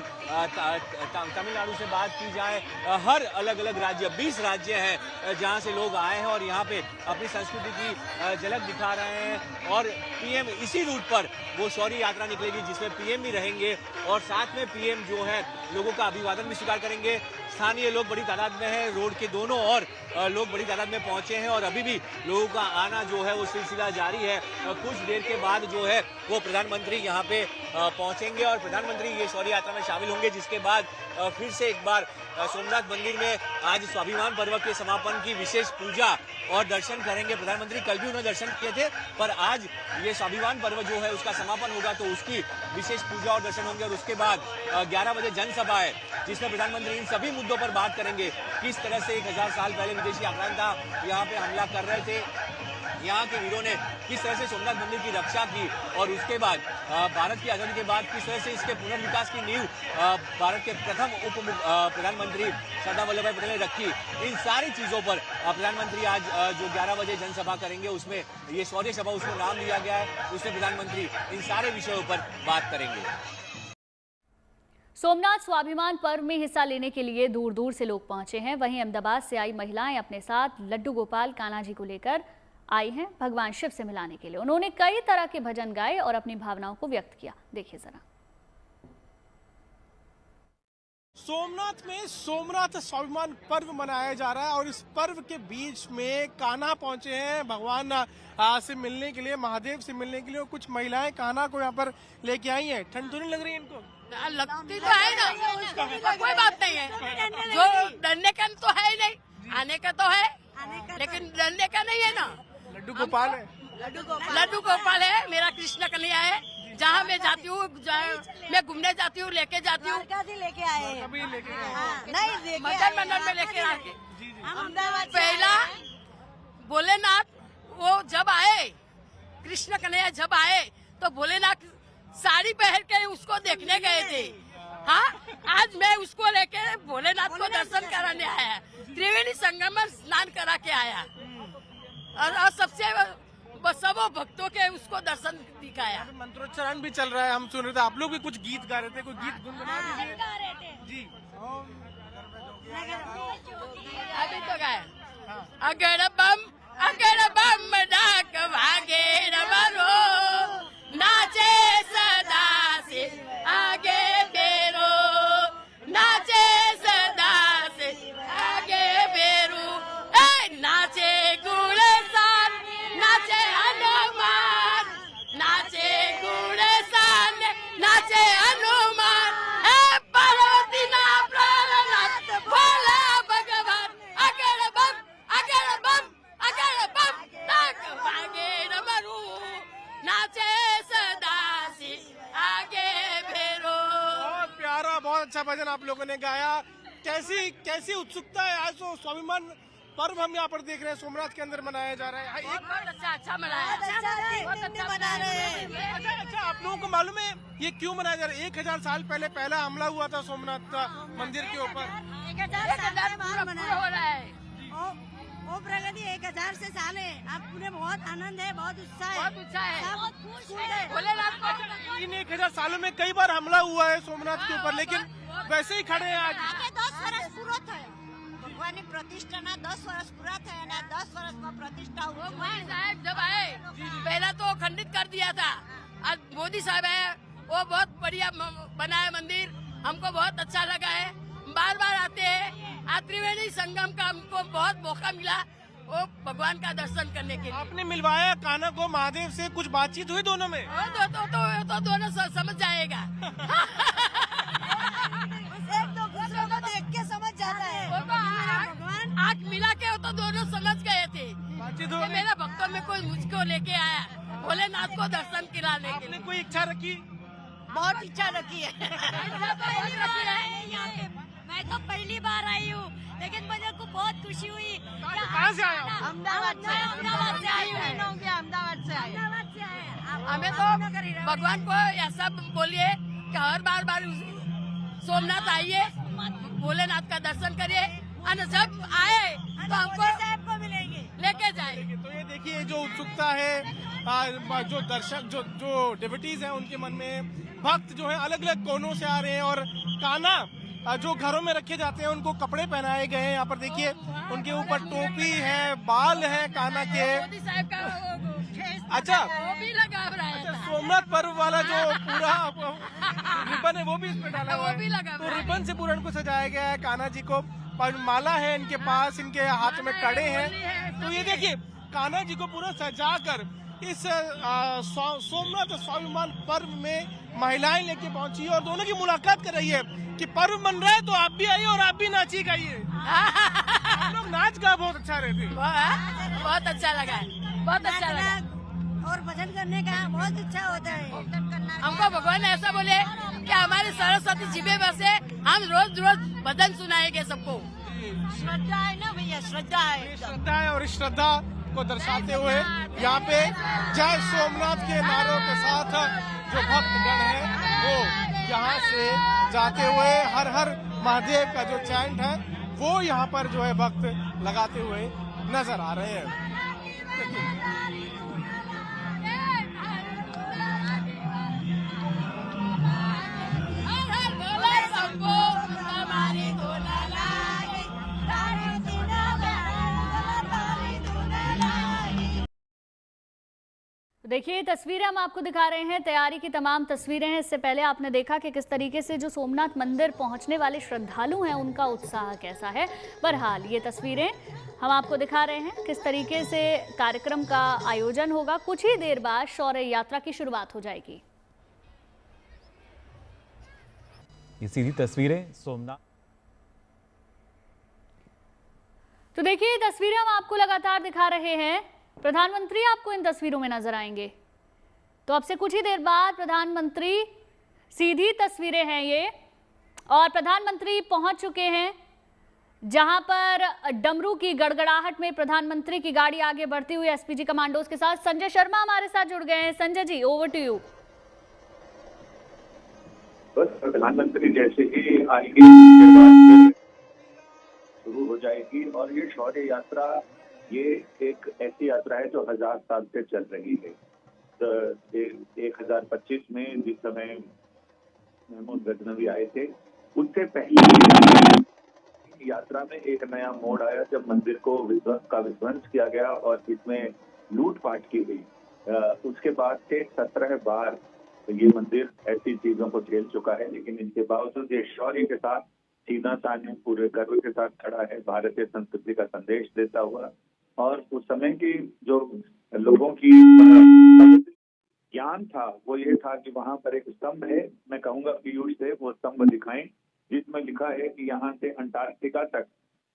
तमिलनाडु से बात की जाए, हर अलग अलग राज्य 20 राज्य हैं जहाँ से लोग आए हैं और यहाँ पे अपनी संस्कृति की झलक दिखा रहे हैं। और पीएम इसी रूट पर वो शौर्य यात्रा निकलेगी जिसमें पीएम भी रहेंगे और साथ में पीएम जो है लोगों का अभिवादन भी स्वीकार करेंगे। स्थानीय लोग बड़ी तादाद में हैं, रोड के दोनों ओर लोग बड़ी तादाद में पहुंचे हैं और अभी भी लोगों का आना जो है वो सिलसिला जारी है। कुछ देर के बाद जो है वो प्रधानमंत्री यहाँ पे पहुंचेंगे और प्रधानमंत्री ये शौर्य यात्रा में शामिल होंगे, जिसके बाद फिर से एक बार सोमनाथ मंदिर में आज स्वाभिमान पर्व के समापन की विशेष पूजा और दर्शन करेंगे प्रधानमंत्री। कल भी उन्होंने दर्शन किए थे, पर आज ये स्वाभिमान पर्व जो है उसका समापन होगा तो उसकी विशेष पूजा और दर्शन होंगे। और उसके बाद 11 बजे जनसभा है जिसमें प्रधानमंत्री इन सभी मुद्दों पर बात करेंगे। किस तरह से 1000 साल पहले विदेशी आक्रांता यहाँ पे हमला कर रहे थे, यहाँ के वीरों ने किस तरह से सोमनाथ मंदिर की रक्षा की, और उसके बाद भारत की आजादी के बाद किस तरह से इसके पुनर्विकास की नींव भारत के प्रथम उप प्रधानमंत्री सरदार वल्लभ भाई पटेल ने रखी। इन सारी चीजों पर प्रधानमंत्री आज जो 11 बजे जनसभा करेंगे उसमें ये शौर्य सभा उसको नाम दिया गया है, उसमें प्रधानमंत्री इन सारे विषयों पर बात करेंगे। सोमनाथ स्वाभिमान पर्व में हिस्सा लेने के लिए दूर दूर से लोग पहुंचे हैं। वहीं अहमदाबाद से आई महिलाएं अपने साथ लड्डू गोपाल कान्हा जी को लेकर आई हैं भगवान शिव से मिलाने के लिए। उन्होंने कई तरह के भजन गाए और अपनी भावनाओं को व्यक्त किया। देखिए जरा। सोमनाथ में सोमनाथ स्वाभिमान पर्व मनाया जा रहा है और इस पर्व के बीच में कान्हा पहुंचे हैं भगवान से मिलने के लिए, महादेव से मिलने के लिए। और कुछ महिलाएं कान्हा को यहाँ पर लेके आई हैं। ठंड तो नहीं लग रही है इनको? लगती तो है ना, कोई बात नहीं है। जो डरने का तो है ही नहीं, आने का तो है, लेकिन डरने का नहीं है ना। लड्डू गोपाल है, लड्डू गोपाल है, मेरा कृष्ण कन्हैया है। जहाँ मैं जाती हूँ, मैं घूमने जाती हूँ, लेके जाती हूँ। लेके आए नहीं, मदन मंडल में लेके आके पहला भोलेनाथ वो जब आए, कृष्ण कन्हैया जब आए तो भोलेनाथ साड़ी पहन के उसको देखने गए थे। हाँ, आज मैं उसको लेके भोलेनाथ को दर्शन कराने आया, त्रिवेणी संगम में स्नान करा के आया और सबसे सब भक्तों के उसको दर्शन दिखाया। मंत्रोच्चारण भी चल रहा है, हम सुन रहे थे। आप लोग भी कुछ गीत गा रहे थे, कुछ गीत गुनगुना दीजिए जी। अभी तो गाया अगर बम डाक भागे रमरो नाचे सदा से आगे बेरो, नाचे सदा से आगे बेरू, नाचे गुणसान, नाचे हनुमान, नाचे गुणसान, नाचे हनुमान, पार्वती ना प्राणनाथ भोला भगवान। अगर बम डाक भागे रमरू, नाचे सदा से आगे भेरो। बहुत प्यारा, बहुत अच्छा भजन आप लोगों ने गाया। कैसी उत्सुकता है आज तो स्वाभिमान पर्व हम यहाँ पर देख रहे हैं सोमनाथ के अंदर मनाया जा रहा है। बहुत अच्छा मनाया, बहुत अच्छा मना रहे हैं। अच्छा, आप लोगों को मालूम है ये क्यों मनाया जा रहा है? 1000 साल पहले पहला हमला हुआ था सोमनाथ मंदिर के ऊपर। 1000 साल हो रहा है। वो प्रगति 1000 से साल है। अब पूरे बहुत आनंद है, बहुत उत्साह है, बहुत उत्साह है, बहुत खुश है। भोलेनाथ को इन 1000 सालों में कई बार हमला हुआ है सोमनाथ के ऊपर, लेकिन वैसे ही खड़े हैं आज। 10 વર્ષ પૂરો થયો ભગવાનની પ્રતિષ્ઠાના 10 વર્ષ પૂરા થયા અને 10 વર્ષમાં પ્રતિષ્ઠા मोदी साहब जब आए पहला तो खंडित कर दिया था, आज मोदी साहब आए, वो बहुत बढ़िया बनाया मंदिर, हमको बहुत अच्छा लगा है, बार बार आते हैं। आज त्रिवेणी संगम का हमको बहुत मौका मिला वो भगवान का दर्शन करने के लिए। आपने मिलवाया कान्हा को महादेव से, कुछ बातचीत हुई दोनों में? तो दोनों समझ जाएगा। એક તો दूसरे को देख के समझ जाता है। भगवान आँख मिला के वो तो दोनों समझ गए थे बातचीत हो कि गई। मेरे भक्तों में कोई मुझको लेके आया भोलेनाथ को दर्शन कराने के आपने लिए। कोई इच्छा रखी? बहुत इच्छा रखी है। पहली बार आई है यहाँ पे। मैं तो पहली बार आई हूँ, लेकिन मुझे को बहुत खुशी हुई। कहाँ से आए आप? अहमदाबाद से आई हूँ। अहमदाबाद से आए। अहमदाबाद से आए। हमें तो भगवान को ऐसा बोलिए कि हर बार सोमनाथ आइए, भोलेनाथ का दर्शन करिए, और जब आए तो हमको साहब को मिलेंगे, लेके जाए। तो ये देखिए जो उत्सुकता है, जो दर्शक जो डिवोटीज हैं उनके मन में, भक्त जो है अलग अलग कोनों से आ रहे हैं। और कान्हा जो घरों में रखे जाते हैं उनको कपड़े पहनाए गए हैं। यहाँ पर देखिए उनके ऊपर टोपी है, बाल है कान्हा के। मोदी साहब का अच्छा, वो भी लगा रहा है। अच्छा, सोमनाथ पर्व वाला जो पूरा रिबन है वो भी इसमें डाला हुआ वो भी है। लगा तो हुआ है। रिबन से पूरा इनको सजाया गया है कान्हा जी को। पर माला है इनके पास, इनके हाथ में कड़े हैं। तो ये देखिए कान्हा जी को पूरा सजा कर इस सोमनाथ स्वाभिमान पर्व में महिलाएं लेके पहुंची और दोनों की मुलाकात कर रही है कि पर्व मन रहा है तो आप भी आइए और आप भी नाचिए गाइए। आप लोग नाच गा बहुत अच्छा रहते हैं। बहुत अच्छा लगा है, बहुत अच्छा लगा। और भजन करने का बहुत अच्छा होता है। हमको भगवान ऐसा बोले कि हमारे सरस्वती जी में बसे, हम रोज भजन सुनाएंगे सबको। श्रद्धा है ना भैया, श्रद्धा है। श्रद्धा है और इस श्रद्धा को दर्शाते हुए यहाँ पे जय सोमनाथ के नारों के साथ जो भक्तगण है वो यहाँ से जाते हुए हर हर महादेव का जो चैंट है वो यहाँ पर जो है भक्त लगाते हुए नजर आ रहे हैं। देखिए तस्वीरें हम आपको दिखा रहे हैं, तैयारी की तमाम तस्वीरें हैं। इससे पहले आपने देखा कि किस तरीके से जो सोमनाथ मंदिर पहुंचने वाले श्रद्धालु हैं उनका उत्साह कैसा है। बहरहाल ये तस्वीरें हम आपको दिखा रहे हैं किस तरीके से कार्यक्रम का आयोजन होगा। कुछ ही देर बाद शौर्य यात्रा की शुरुआत हो जाएगी। ये सीधी तस्वीरें सोमनाथ। तो देखिए तस्वीरें हम आपको लगातार दिखा रहे हैं। प्रधानमंत्री आपको इन तस्वीरों में नजर आएंगे। तो अब से कुछ ही देर बाद प्रधानमंत्री, सीधी तस्वीरें हैं ये, और प्रधानमंत्री पहुंच चुके हैं जहां पर डमरू की गड़गड़ाहट में प्रधानमंत्री की गाड़ी आगे बढ़ती हुई एसपीजी कमांडोज के साथ। संजय शर्मा हमारे साथ जुड़ गए हैं। Sanjay ji, over to you. बस प्रधानमंत्री जैसे ही आएंगे उसके बाद शुरू हो जाएगी। और ये शौर्य यात्रा ये एक ऐसी यात्रा है जो 1000 साल से चल रही है। तो 1025 में जिस समय महमूद गजनवी आए थे उससे पहले यात्रा में एक नया मोड़ आया जब मंदिर को विध्वंस किया गया और इसमें लूटपाट की गई। उसके बाद से 17 बार ये मंदिर ऐसी चीजों को झेल चुका है, लेकिन इनके बावजूद ये शौर्य के साथ सीना ताने पूरे गर्व के साथ खड़ा है, भारतीय संस्कृति का संदेश देता हुआ। और उस समय की जो लोगों की ज्ञान था वो ये था कि वहां पर एक स्तंभ है, मैं कहूंगा पीयूष से वो स्तंभ दिखाएं, जिसमें लिखा है कि यहाँ से अंटार्कटिका तक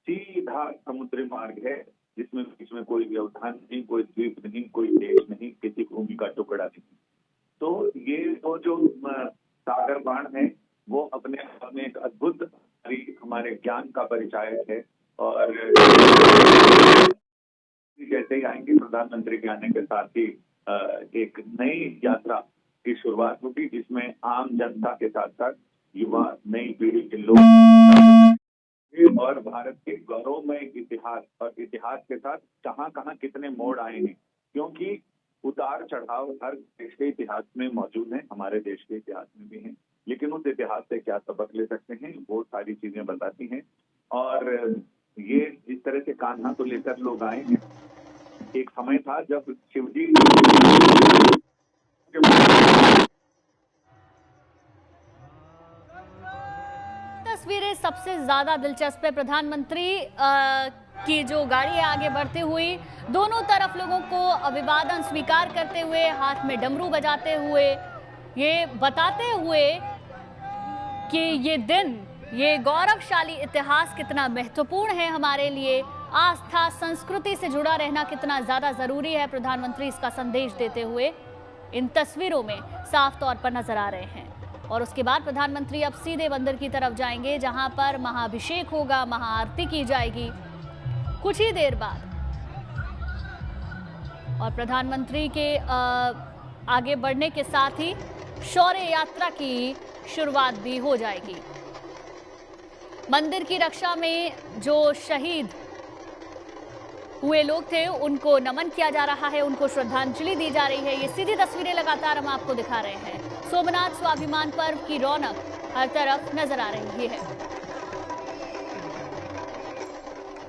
सीधा समुद्री मार्ग है, जिसमें बीच में कोई व्यवधान नहीं, कोई द्वीप नहीं, कोई देश नहीं, किसी भूमि का टुकड़ा नहीं। तो ये वो जो सागर बाण है वो अपने आप में एक अद्भुत हमारे ज्ञान का परिचायक है और जैसे ही आएंगे प्रधानमंत्री के आने के साथ ही एक नई यात्रा की शुरुआत होगी, जिसमें आम जनता के साथ साथ युवा, नई पीढ़ी के लोग और भारत के गौरवमय इतिहास और इतिहास के साथ कहां कहां कितने मोड़ आए हैं, क्योंकि उतार चढ़ाव हर देश के इतिहास में मौजूद है, हमारे देश के इतिहास में भी है, लेकिन उस इतिहास से क्या सबक ले सकते हैं वो सारी चीजें बताती हैं। और ये जिस तरह से कान्हा को लेकर लोग आए हैं, एक समय था जब शिवजी तस्वीरें सबसे ज्यादा दिलचस्प है। प्रधानमंत्री की जो गाड़ी है आगे बढ़ती हुई, दोनों तरफ लोगों को अभिवादन स्वीकार करते हुए, हाथ में डमरू बजाते हुए, ये बताते हुए कि ये दिन, ये गौरवशाली इतिहास कितना महत्वपूर्ण है हमारे लिए, आस्था संस्कृति से जुड़ा रहना कितना ज्यादा जरूरी है। प्रधानमंत्री इसका संदेश देते हुए इन तस्वीरों में साफ तौर पर नजर आ रहे हैं। और उसके बाद प्रधानमंत्री अब सीधे मंदिर की तरफ जाएंगे, जहां पर महाअभिषेक होगा, महाआरती की जाएगी कुछ ही देर बाद। और प्रधानमंत्री के आगे बढ़ने के साथ ही शौर्य यात्रा की शुरुआत भी हो जाएगी। मंदिर की रक्षा में जो शहीद हुए लोग थे उनको नमन किया जा रहा है, उनको श्रद्धांजलि दी जा रही है। ये सीधी तस्वीरें लगातार हम आपको दिखा रहे हैं। सोमनाथ स्वाभिमान पर्व की रौनक हर तरफ नजर आ रही है।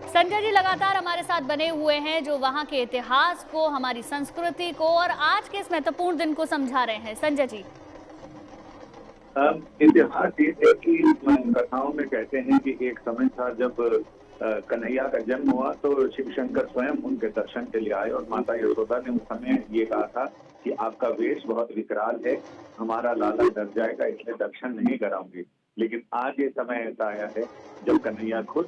संजय जी लगातार हमारे साथ बने हुए हैं, जो वहां के इतिहास को, हमारी संस्कृति को और आज के इस महत्वपूर्ण दिन को समझा रहे हैं। संजय जी, इतिहास ये है कि कथाओं में कहते हैं कि एक समय था जब कन्हैया का जन्म हुआ तो शिव शंकर स्वयं उनके दर्शन के लिए आए और माता यशोदा ने उस समय ये कहा था कि आपका वेश बहुत विकराल है, हमारा लाला डर जाएगा, इसलिए दर्शन नहीं कराऊंगी। लेकिन आज ये समय ऐसा आया है जब कन्हैया खुद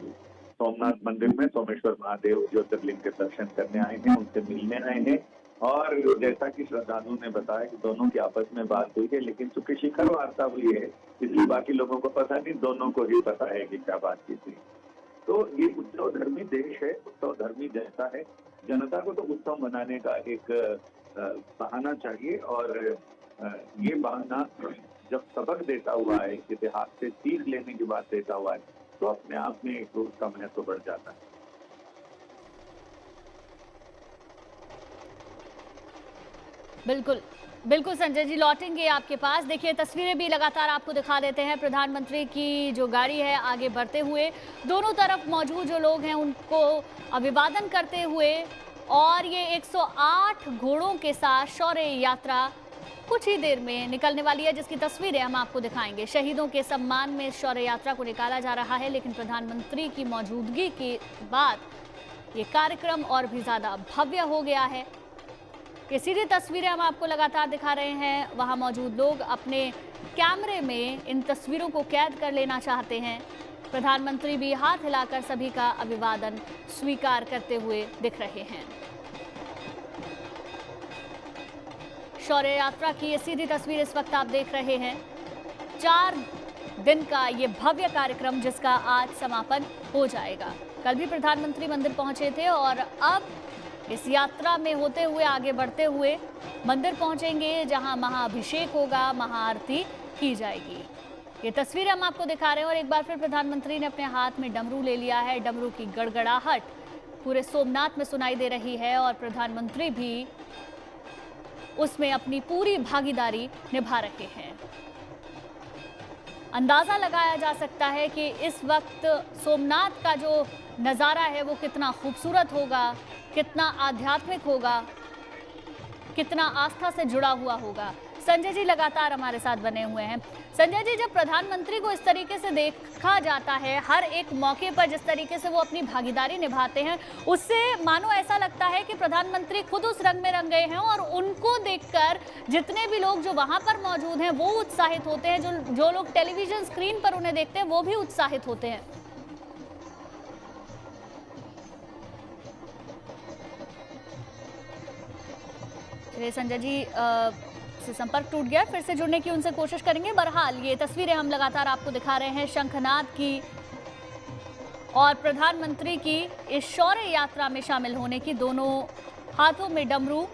सोमनाथ मंदिर में सोमेश्वर महादेव ज्योतिर्लिंग के दर्शन करने आए हैं, उनसे मिलने आए हैं। और जैसा कि श्रद्धालुओं ने बताया कि दोनों की आपस में बात हुई है, लेकिन चूंकि शिखर वार्ता हुई है इसलिए बाकी लोगों को पता नहीं, दोनों को ही पता है कि क्या बात की थी। तो ये उत्सव धर्मी देश है, उत्सव धर्मी जनता है, जनता को तो उत्सव मनाने का एक बहाना चाहिए। और ये बहाना जब सबक देता हुआ है, इतिहास से सीख लेने की बात देता हुआ है, तो अपने आप में एक उसका महत्व बढ़ जाता है। बिल्कुल बिल्कुल संजय जी, लौटेंगे आपके पास। देखिए तस्वीरें भी लगातार आपको दिखा देते हैं। प्रधानमंत्री की जो गाड़ी है आगे बढ़ते हुए, दोनों तरफ मौजूद जो लोग हैं उनको अभिवादन करते हुए, और ये 108 घोड़ों के साथ शौर्य यात्रा कुछ ही देर में निकलने वाली है, जिसकी तस्वीरें हम आपको दिखाएंगे। शहीदों के सम्मान में शौर्य यात्रा को निकाला जा रहा है, लेकिन प्रधानमंत्री की मौजूदगी के बाद ये कार्यक्रम और भी ज़्यादा भव्य हो गया है। ये सीधी तस्वीरें हम आपको लगातार दिखा रहे हैं। वहाँ मौजूद लोग अपने कैमरे में इन तस्वीरों को कैद कर लेना चाहते हैं। प्रधानमंत्री भी हाथ हिलाकर सभी का अभिवादन स्वीकार करते हुए दिख रहे हैं। शौर्य यात्रा की ये सीधी तस्वीर इस वक्त आप देख रहे हैं। 4 दिन का ये भव्य कार्यक्रम जिसका आज समापन हो जाएगा। कल भी प्रधानमंत्री मंदिर पहुंचे थे और अब इस यात्रा में होते हुए, आगे बढ़ते हुए मंदिर पहुंचेंगे, जहां महाअभिषेक होगा, महाआरती की जाएगी। ये तस्वीर हम आपको दिखा रहे हैं। और एक बार फिर प्रधानमंत्री ने अपने हाथ में डमरू ले लिया है। डमरू की गड़गड़ाहट पूरे सोमनाथ में सुनाई दे रही है और प्रधानमंत्री भी उसमें अपनी पूरी भागीदारी निभा रहे हैं। अंदाजा लगाया जा सकता है कि इस वक्त सोमनाथ का जो नज़ारा है वो कितना खूबसूरत होगा, कितना आध्यात्मिक होगा, कितना आस्था से जुड़ा हुआ होगा। संजय जी लगातार हमारे साथ बने हुए हैं। संजय जी, जब प्रधानमंत्री को इस तरीके से देखा जाता है, हर एक मौके पर जिस तरीके से वो अपनी भागीदारी निभाते हैं, उससे मानो ऐसा लगता है कि प्रधानमंत्री खुद उस रंग में रंग गए हैं और उनको देखकर जितने भी लोग जो वहां पर मौजूद हैं वो उत्साहित होते हैं, जो लोग टेलीविजन स्क्रीन पर उन्हें देखते हैं वो भी उत्साहित होते हैं। संजय जी से संपर्क टूट गया, फिर से जुड़ने की उनसे कोशिश करेंगे। बहरहाल ये तस्वीरें हम लगातार आपको दिखा रहे हैं शंखनाद की, और प्रधानमंत्री की इस शौर्य यात्रा में शामिल होने की। दोनों हाथों में डमरू,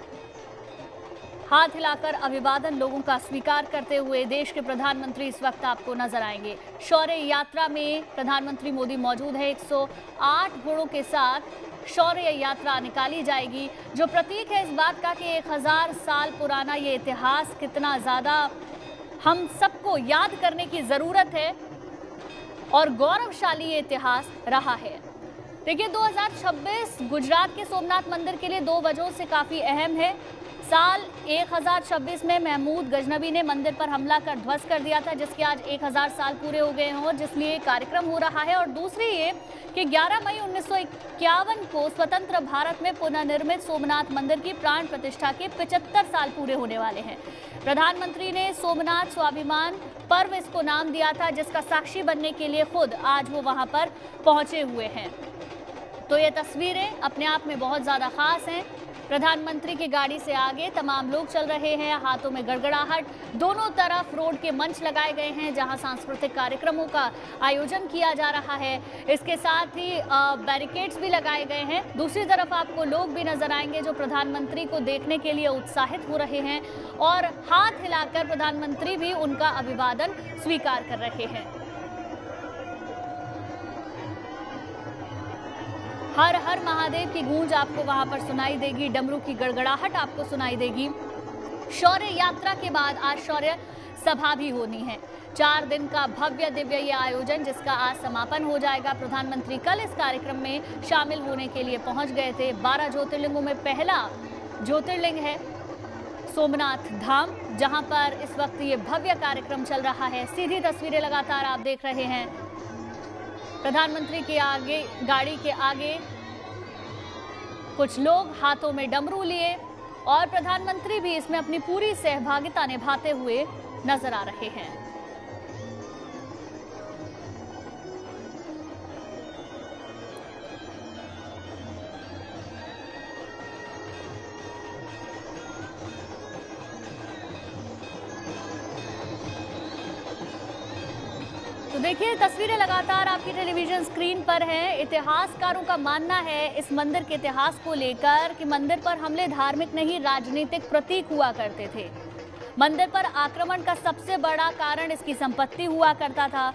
हाथ हिलाकर अभिवादन लोगों का स्वीकार करते हुए देश के प्रधानमंत्री इस वक्त आपको नजर आएंगे। शौर्य यात्रा में प्रधानमंत्री मोदी मौजूद है। 108 घोड़ों के साथ शौर्य यात्रा निकाली जाएगी, जो प्रतीक है इस बात का कि 1000 साल पुराना ये इतिहास कितना ज्यादा हम सबको याद करने की जरूरत है और गौरवशाली ये इतिहास रहा है। देखिए, 2026 गुजरात के सोमनाथ मंदिर के लिए 2 वजहों से काफी अहम है। साल 1026 में महमूद गजनबी ने मंदिर पर हमला कर ध्वस्त कर दिया था, जिसके आज 1000 साल पूरे हो गए हैं और जिसलिए कार्यक्रम हो रहा है। और दूसरी ये कि 11 मई 1951 को स्वतंत्र भारत में पुनर्निर्मित सोमनाथ मंदिर की प्राण प्रतिष्ठा के 75 साल पूरे होने वाले हैं। प्रधानमंत्री ने सोमनाथ स्वाभिमान पर्व इसको नाम दिया था, जिसका साक्षी बनने के लिए खुद आज वो वहां पर पहुंचे हुए हैं। तो ये तस्वीरें अपने आप में बहुत ज़्यादा खास हैं। प्रधानमंत्री की गाड़ी से आगे तमाम लोग चल रहे हैं, हाथों में गड़गड़ाहट। दोनों तरफ रोड के मंच लगाए गए हैं जहां सांस्कृतिक कार्यक्रमों का आयोजन किया जा रहा है। इसके साथ ही बैरिकेड्स भी लगाए गए हैं। दूसरी तरफ आपको लोग भी नजर आएंगे जो प्रधानमंत्री को देखने के लिए उत्साहित हो रहे हैं और हाथ हिलाकर प्रधानमंत्री भी उनका अभिवादन स्वीकार कर रहे हैं। हर हर महादेव की गूंज आपको वहां पर सुनाई देगी, डमरू की गड़गड़ाहट आपको सुनाई देगी। शौर्य यात्रा के बाद आज शौर्य सभा भी होनी है। 4 दिन का भव्य दिव्य ये आयोजन, जिसका आज समापन हो जाएगा। प्रधानमंत्री कल इस कार्यक्रम में शामिल होने के लिए पहुंच गए थे। 12 ज्योतिर्लिंगों में पहला ज्योतिर्लिंग है सोमनाथ धाम, जहां पर इस वक्त ये भव्य कार्यक्रम चल रहा है। सीधी तस्वीरें लगातार आप देख रहे हैं। प्रधानमंत्री के आगे, गाड़ी के आगे कुछ लोग हाथों में डमरू लिए और प्रधानमंत्री भी इसमें अपनी पूरी सहभागिता निभाते हुए नजर आ रहे हैं। तो देखिए, तस्वीरें लगातार आपकी टेलीविजन स्क्रीन पर हैं। इतिहासकारों का मानना है इस मंदिर के इतिहास को लेकर कि मंदिर पर हमले धार्मिक नहीं राजनीतिक प्रतीक हुआ करते थे। मंदिर पर आक्रमण का सबसे बड़ा कारण इसकी संपत्ति हुआ करता था।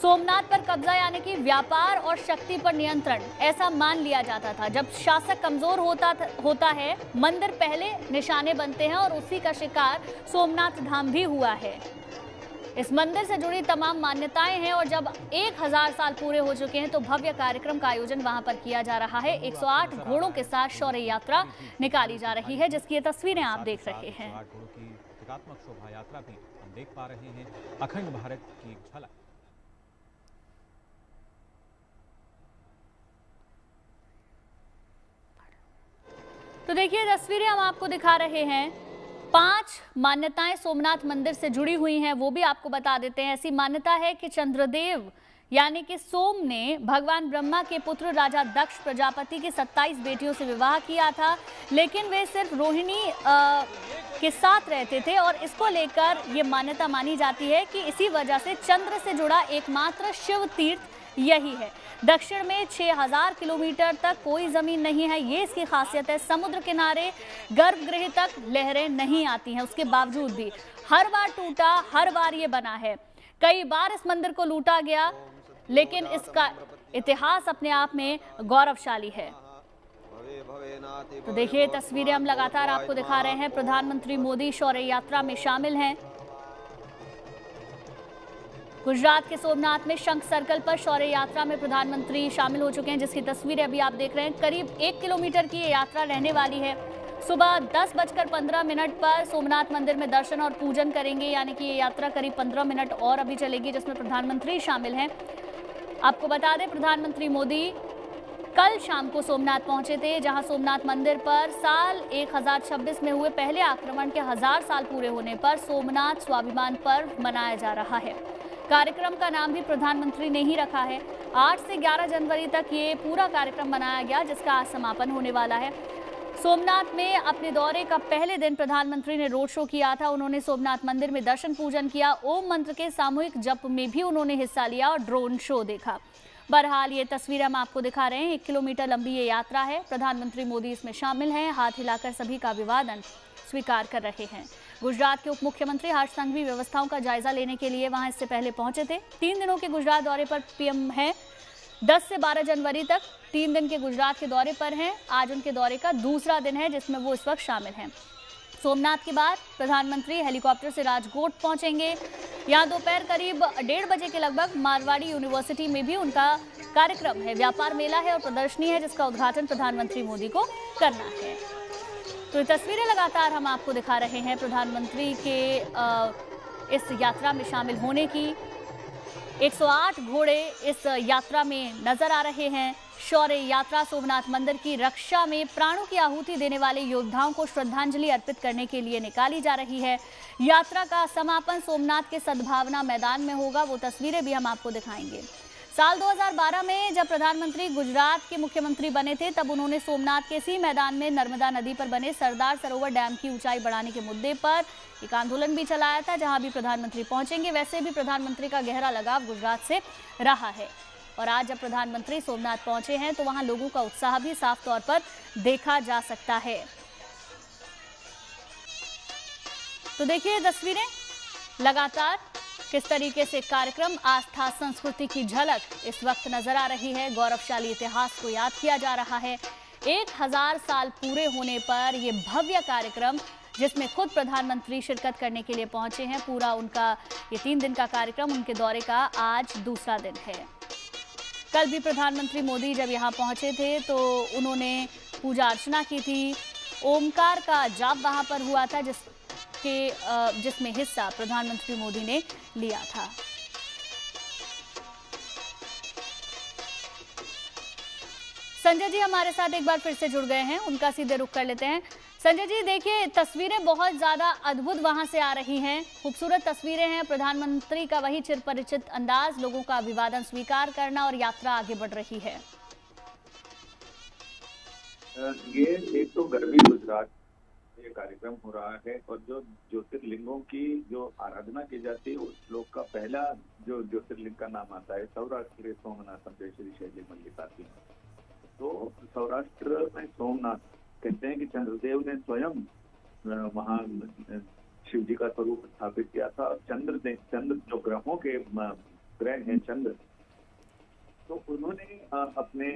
सोमनाथ पर कब्जा यानी कि व्यापार और शक्ति पर नियंत्रण, ऐसा मान लिया जाता था। जब शासक कमजोर होता है, मंदिर पहले निशाने बनते हैं और उसी का शिकार सोमनाथ धाम भी हुआ है। इस मंदिर से जुड़ी तमाम मान्यताएं हैं और जब 1000 साल पूरे हो चुके हैं तो भव्य कार्यक्रम का आयोजन वहां पर किया जा रहा है। 108 घोड़ों के साथ शौर्य यात्रा निकाली जा रही है, जिसकी ये तस्वीरें आप देख रहे हैं। 108 घोड़ों की प्रतीकात्मक शोभा यात्रा भी हम देख पा रहे हैं। अखंड भारत की झलक। तो देखिए, तस्वीरें हम आपको दिखा रहे हैं। 5 मान्यताएं सोमनाथ मंदिर से जुड़ी हुई हैं, वो भी आपको बता देते हैं। ऐसी मान्यता है कि चंद्रदेव यानी कि सोम ने भगवान ब्रह्मा के पुत्र राजा दक्ष प्रजापति की 27 बेटियों से विवाह किया था, लेकिन वे सिर्फ रोहिणी के साथ रहते थे और इसको लेकर ये मान्यता मानी जाती है कि इसी वजह से चंद्र से जुड़ा एकमात्र शिव तीर्थ यही है। दक्षिण में 6000 किलोमीटर तक कोई जमीन नहीं है, ये इसकी खासियत है। समुद्र किनारे गर्भगृह तक लहरें नहीं आती हैं, उसके बावजूद भी हर बार टूटा, हर बार ये बना है। कई बार इस मंदिर को लूटा गया, लेकिन इसका इतिहास अपने आप में गौरवशाली है। तो देखिए, तस्वीरें हम लगातार आपको दिखा रहे हैं। प्रधानमंत्री मोदी शौर्य यात्रा में शामिल हैं। गुजरात के सोमनाथ में शंख सर्कल पर शौर्य यात्रा में प्रधानमंत्री शामिल हो चुके हैं, जिसकी तस्वीरें अभी आप देख रहे हैं। करीब 1 किलोमीटर की ये यात्रा रहने वाली है। सुबह 10:15 पर सोमनाथ मंदिर में दर्शन और पूजन करेंगे, यानी कि ये यात्रा करीब 15 मिनट और अभी चलेगी, जिसमें प्रधानमंत्री शामिल हैं। आपको बता दें, प्रधानमंत्री मोदी कल शाम को सोमनाथ पहुंचे थे, जहां सोमनाथ मंदिर पर साल 1026 में हुए पहले आक्रमण के 1000 साल पूरे होने पर सोमनाथ स्वाभिमान पर्व मनाया जा रहा है। कार्यक्रम का नाम भी प्रधानमंत्री ने ही रखा है। 8 से 11 जनवरी तक ये पूरा कार्यक्रम मनाया गया, जिसका आज समापन होने वाला है। सोमनाथ में अपने दौरे का पहले दिन प्रधानमंत्री ने रोड शो किया था। उन्होंने सोमनाथ मंदिर में दर्शन पूजन किया, ओम मंत्र के सामूहिक जप में भी उन्होंने हिस्सा लिया और ड्रोन शो देखा। बहरहाल ये तस्वीर हम आपको दिखा रहे हैं। 1 किलोमीटर लंबी ये यात्रा है। प्रधानमंत्री मोदी इसमें शामिल हैं, हाथ हिलाकर सभी का अभिवादन स्वीकार कर रहे हैं। गुजरात के उप मुख्यमंत्री हर्ष संघवी व्यवस्थाओं का जायजा लेने के लिए वहां इससे पहले पहुंचे थे। 3 दिनों के गुजरात दौरे पर पीएम है। 10 से 12 जनवरी तक 3 दिन के गुजरात के दौरे पर हैं। आज उनके दौरे का दूसरा दिन है जिसमें वो इस वक्त शामिल हैं। सोमनाथ के बाद प्रधानमंत्री हेलीकॉप्टर से राजकोट पहुंचेंगे। यहाँ दोपहर करीब 1:30 बजे के लगभग मारवाड़ी यूनिवर्सिटी में भी उनका कार्यक्रम है। व्यापार मेला है और प्रदर्शनी है जिसका उद्घाटन प्रधानमंत्री मोदी को करना है। तो ये तस्वीरें लगातार हम आपको दिखा रहे हैं प्रधानमंत्री के इस यात्रा में शामिल होने की। 108 घोड़े इस यात्रा में नजर आ रहे हैं। शौर्य यात्रा सोमनाथ मंदिर की रक्षा में प्राणों की आहुति देने वाले योद्धाओं को श्रद्धांजलि अर्पित करने के लिए निकाली जा रही है। यात्रा का समापन सोमनाथ के सद्भावना मैदान में होगा। वो तस्वीरें भी हम आपको दिखाएंगे। साल 2012 में जब प्रधानमंत्री गुजरात के मुख्यमंत्री बने थे तब उन्होंने सोमनाथ के इसी मैदान में नर्मदा नदी पर बने सरदार सरोवर डैम की ऊंचाई बढ़ाने के मुद्दे पर एक आंदोलन भी चलाया था, जहां भी प्रधानमंत्री पहुंचेंगे। वैसे भी प्रधानमंत्री का गहरा लगाव गुजरात से रहा है और आज जब प्रधानमंत्री सोमनाथ पहुंचे हैं तो वहां लोगों का उत्साह भी साफ तौर पर देखा जा सकता है। तो देखिए तस्वीरें लगातार किस तरीके से कार्यक्रम आस्था संस्कृति की झलक इस वक्त नजर आ रही है। गौरवशाली इतिहास को याद किया जा रहा है। 1000 साल पूरे होने पर ये भव्य कार्यक्रम जिसमें खुद प्रधानमंत्री शिरकत करने के लिए पहुंचे हैं। पूरा उनका ये 3 दिन का कार्यक्रम, उनके दौरे का आज दूसरा दिन है। कल भी प्रधानमंत्री मोदी जब यहाँ पहुंचे थे तो उन्होंने पूजा अर्चना की थी। ओमकार का जाप वहां पर हुआ था जिसमें हिस्सा प्रधानमंत्री मोदी ने लिया था। संजय जी हमारे साथ एक बार फिर से जुड़ गए हैं, उनका सीधे रुख कर लेते हैं। संजय जी देखिए तस्वीरें बहुत ज्यादा अद्भुत वहां से आ रही हैं, खूबसूरत तस्वीरें हैं। प्रधानमंत्री का वही चिरपरिचित अंदाज, लोगों का अभिवादन स्वीकार करना और यात्रा आगे बढ़ रही है। ये एक तो गर्वी गुजरात ये कार्यक्रम हो रहा है और जो ज्योतिर्लिंगों की जो आराधना की जाती है उस श्लोक का पहला जो ज्योतिर्लिंग का नाम आता है सौराष्ट्र सोमनाथ श्री शैली मल्लिकार्जुन। तो सौराष्ट्र में सोमनाथ कहते हैं कि चंद्रदेव ने स्वयं वहाँ शिव जी का स्वरूप स्थापित किया था। चंद्र जो ग्रहों के ग्रह हैं चंद्र, तो उन्होंने अपने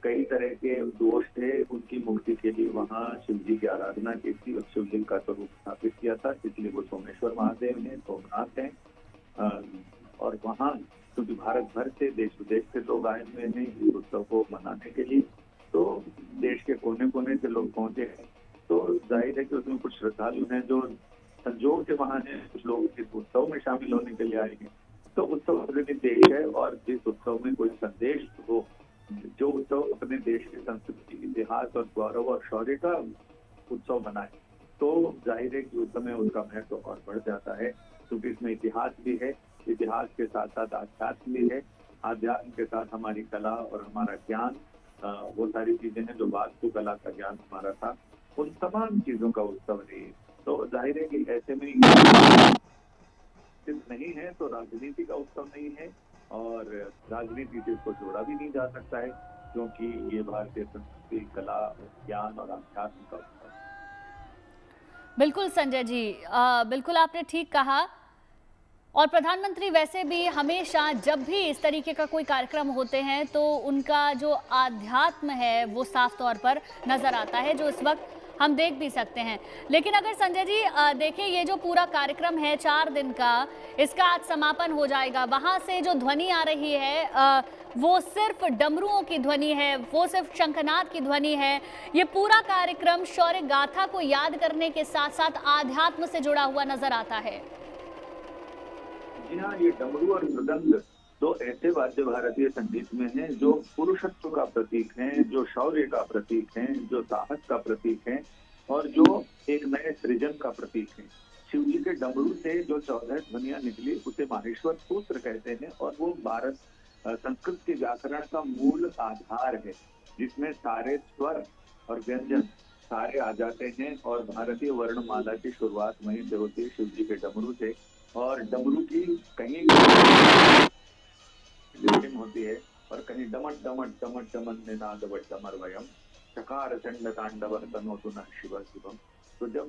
कई तरह के दोष थे उनकी मुक्ति के लिए वहाँ शिव जी की आराधना की थी और शिव जी का स्वरूप स्थापित किया था। इसलिए वो सोमेश्वर महादेव हैं, सोमनाथ हैं। और वहाँ क्योंकि भारत भर से देश विदेश से लोग आए हुए हैं इस उत्सव को मनाने के लिए, तो देश के कोने कोने से लोग पहुंचे हैं। तो जाहिर है कि उसमें कुछ श्रद्धालु हैं जो संजोग से वहाँ हैं, कुछ लोग इस उत्सव में शामिल होने के लिए आए हैं। तो उत्सव अपने देश है और जिस उत्सव में कोई संदेश हो, जो उत्सव अपने देश की संस्कृति, इतिहास और गौरव और शौर्य का उत्सव बनाए, तो जाहिर है कि उस समय उसका महत्व और बढ़ जाता है, क्योंकि इसमें इतिहास भी है। इतिहास के साथ साथ आध्यात्म भी है। आध्यात्म के साथ हमारी कला और हमारा ज्ञान, वो सारी चीजें हैं जो वास्तु कला का ज्ञान हमारा था, उन तमाम चीजों का उत्सव है। तो जाहिर है कि ऐसे में सिर्फ नहीं है तो राजनीति का उत्सव नहीं है और राजनीति से इसको जोड़ा भी नहीं जा सकता है, क्योंकि ये भारतीय संस्कृति, कला, ज्ञान और आध्यात्म का उत्सव है। बिल्कुल संजय जी, बिल्कुल आपने ठीक कहा। और प्रधानमंत्री वैसे भी हमेशा जब भी इस तरीके का कोई कार्यक्रम होते हैं तो उनका जो आध्यात्म है वो साफ तौर पर नजर आता है, जो इस वक्त हम देख भी सकते हैं। लेकिन अगर संजय जी देखिए ये जो पूरा कार्यक्रम है 4 दिन का, इसका आज समापन हो जाएगा। वहां से जो ध्वनि आ रही है वो सिर्फ डमरुओं की ध्वनि है, वो सिर्फ शंखनाद की ध्वनि है। ये पूरा कार्यक्रम शौर्य गाथा को याद करने के साथ साथ आध्यात्म से जुड़ा हुआ नजर आता है। जी हाँ, ये डमरू और मृदंग दो ऐसे वाद्य भारतीय संगीत में हैं जो पुरुषत्व का प्रतीक हैं, जो शौर्य का प्रतीक हैं, जो साहस का प्रतीक हैं और जो एक नए सृजन का प्रतीक हैं। शिव जी के डमरू से जो 14 ध्वनियां निकली उसे माहेश्वर सूत्र कहते हैं और वो भारत संस्कृत के व्याकरण का मूल आधार है, जिसमें सारे स्वर और व्यंजन सारे आ जाते हैं और भारतीय वर्णमाला की शुरुआत वहीं से होती है, शिव जी के डमरू से। और डमरू की कहीं होती है और कहीं डमट डमट डमट डमन निनाद डमर वयम चकार चंड तांडव तनोतु न शिव शिवम। तो जब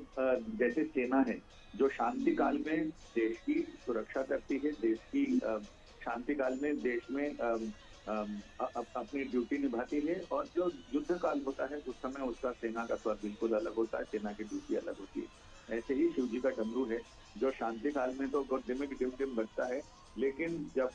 जैसे सेना है जो शांति काल में देश की सुरक्षा करती है, देश की शांति काल में देश में अपनी ड्यूटी निभाती है, और जो युद्ध काल होता है उस समय उसका सेना का स्वर बिल्कुल अलग होता है, सेना की ड्यूटी अलग होती है। ऐसे ही शिव जी का डमरू है जो शांति काल में तो डिमिक डिम डिम बजता है, लेकिन जब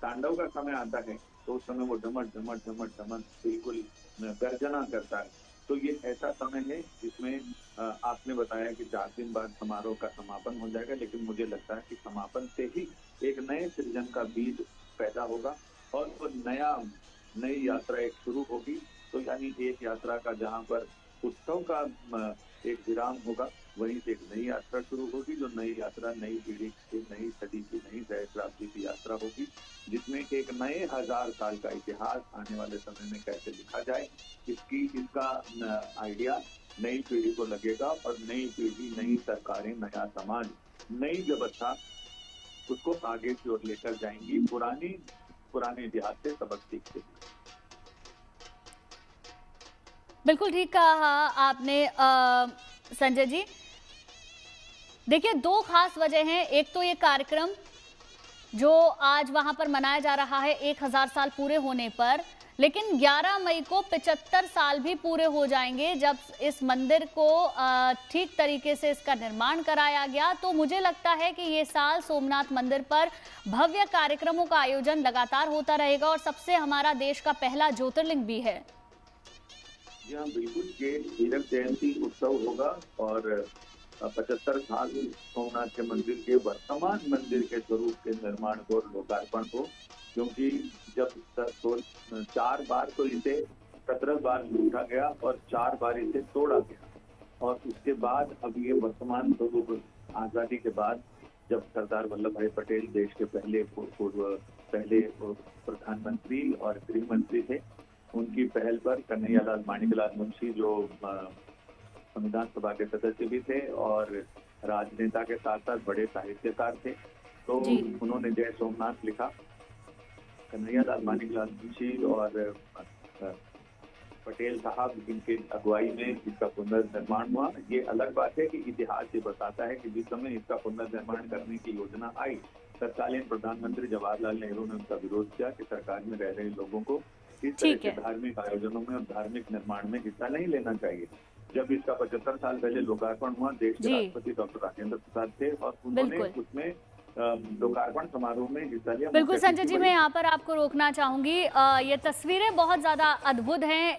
तांडव का समय आता है तो उस समय वो डमट डमट डमट डमट बिल्कुल गर्जना करता है। तो ये ऐसा समय है जिसमें आपने बताया कि 4 दिन बाद समारोह का समापन हो जाएगा, लेकिन मुझे लगता है कि समापन से ही एक नए सृजन का बीज पैदा होगा और वो नई यात्रा एक शुरू होगी। तो यानी एक यात्रा का जहाँ पर उत्सव का एक विराम होगा, वहीं से एक नई यात्रा शुरू होगी, जो नई यात्रा नई पीढ़ी की, नई सदी की, नई सहस्राब्दी की यात्रा होगी, जिसमें एक नए 1000 साल का इतिहास आने वाले समय में कैसे लिखा जाए, इसका आइडिया नई पीढ़ी को लगेगा, और नई पीढ़ी, नई सरकारें, नया समाज, नई व्यवस्था उसको आगे की ओर लेकर जाएंगी, पुराने इतिहास से सबक सीखते। बिल्कुल ठीक कहा आपने संजय जी। देखिए, 2 खास वजह हैं। एक तो ये कार्यक्रम जो आज वहां पर मनाया जा रहा है 1000 साल पूरे होने पर, लेकिन 11 मई को 75 साल भी पूरे हो जाएंगे जब इस मंदिर को ठीक तरीके से इसका निर्माण कराया गया। तो मुझे लगता है कि ये साल सोमनाथ मंदिर पर भव्य कार्यक्रमों का आयोजन लगातार होता रहेगा, और सबसे हमारा देश का पहला ज्योतिर्लिंग भी है। जी हाँ, बिल्कुल। ये हीरक जयंती उत्सव होगा और 75 साल सोमनाथ के मंदिर के वर्तमान मंदिर के स्वरूप के निर्माण को, लोकार्पण को, क्योंकि जब 4 बार तो इसे 17 बार लूटा गया और 4 बार इसे तोड़ा गया, और उसके बाद अब ये वर्तमान स्वरूप आजादी के बाद जब सरदार वल्लभ भाई पटेल देश के पहले प्रधानमंत्री और गृह मंत्री थे, उनकी पहल पर कन्हैयालाल माणिकलाल मुंशी जो संविधान सभा के सदस्य भी थे और राजनेता के साथ साथ बड़े साहित्यकार थे, तो उन्होंने जय सोमनाथ लिखा। कन्हैयालाल माणिकलाल मुंशी और पटेल साहब इनके अगुवाई में इसका पुनर्निर्माण हुआ। ये अलग बात है कि इतिहास ये बताता है कि जिस समय इसका पुनर्निर्माण करने की योजना आई, तत्कालीन प्रधानमंत्री जवाहरलाल नेहरू ने उसका विरोध किया कि सरकार में रह रहे लोगों को इस तरह के धार्मिक आयोजनों में और धार्मिक निर्माण में हिस्सा नहीं लेना चाहिए। जब इसका 75 साल पहले लोकार्पण हुआ, देश के राष्ट्रपति डॉक्टर राजेंद्र प्रसाद थे और उन्होंने उसमें लोकार्पण समारोह में हिस्सा लिया। बिल्कुल संजय जी, मैं यहाँ पर आपको रोकना चाहूंगी। ये तस्वीरें बहुत ज्यादा अद्भुत हैं।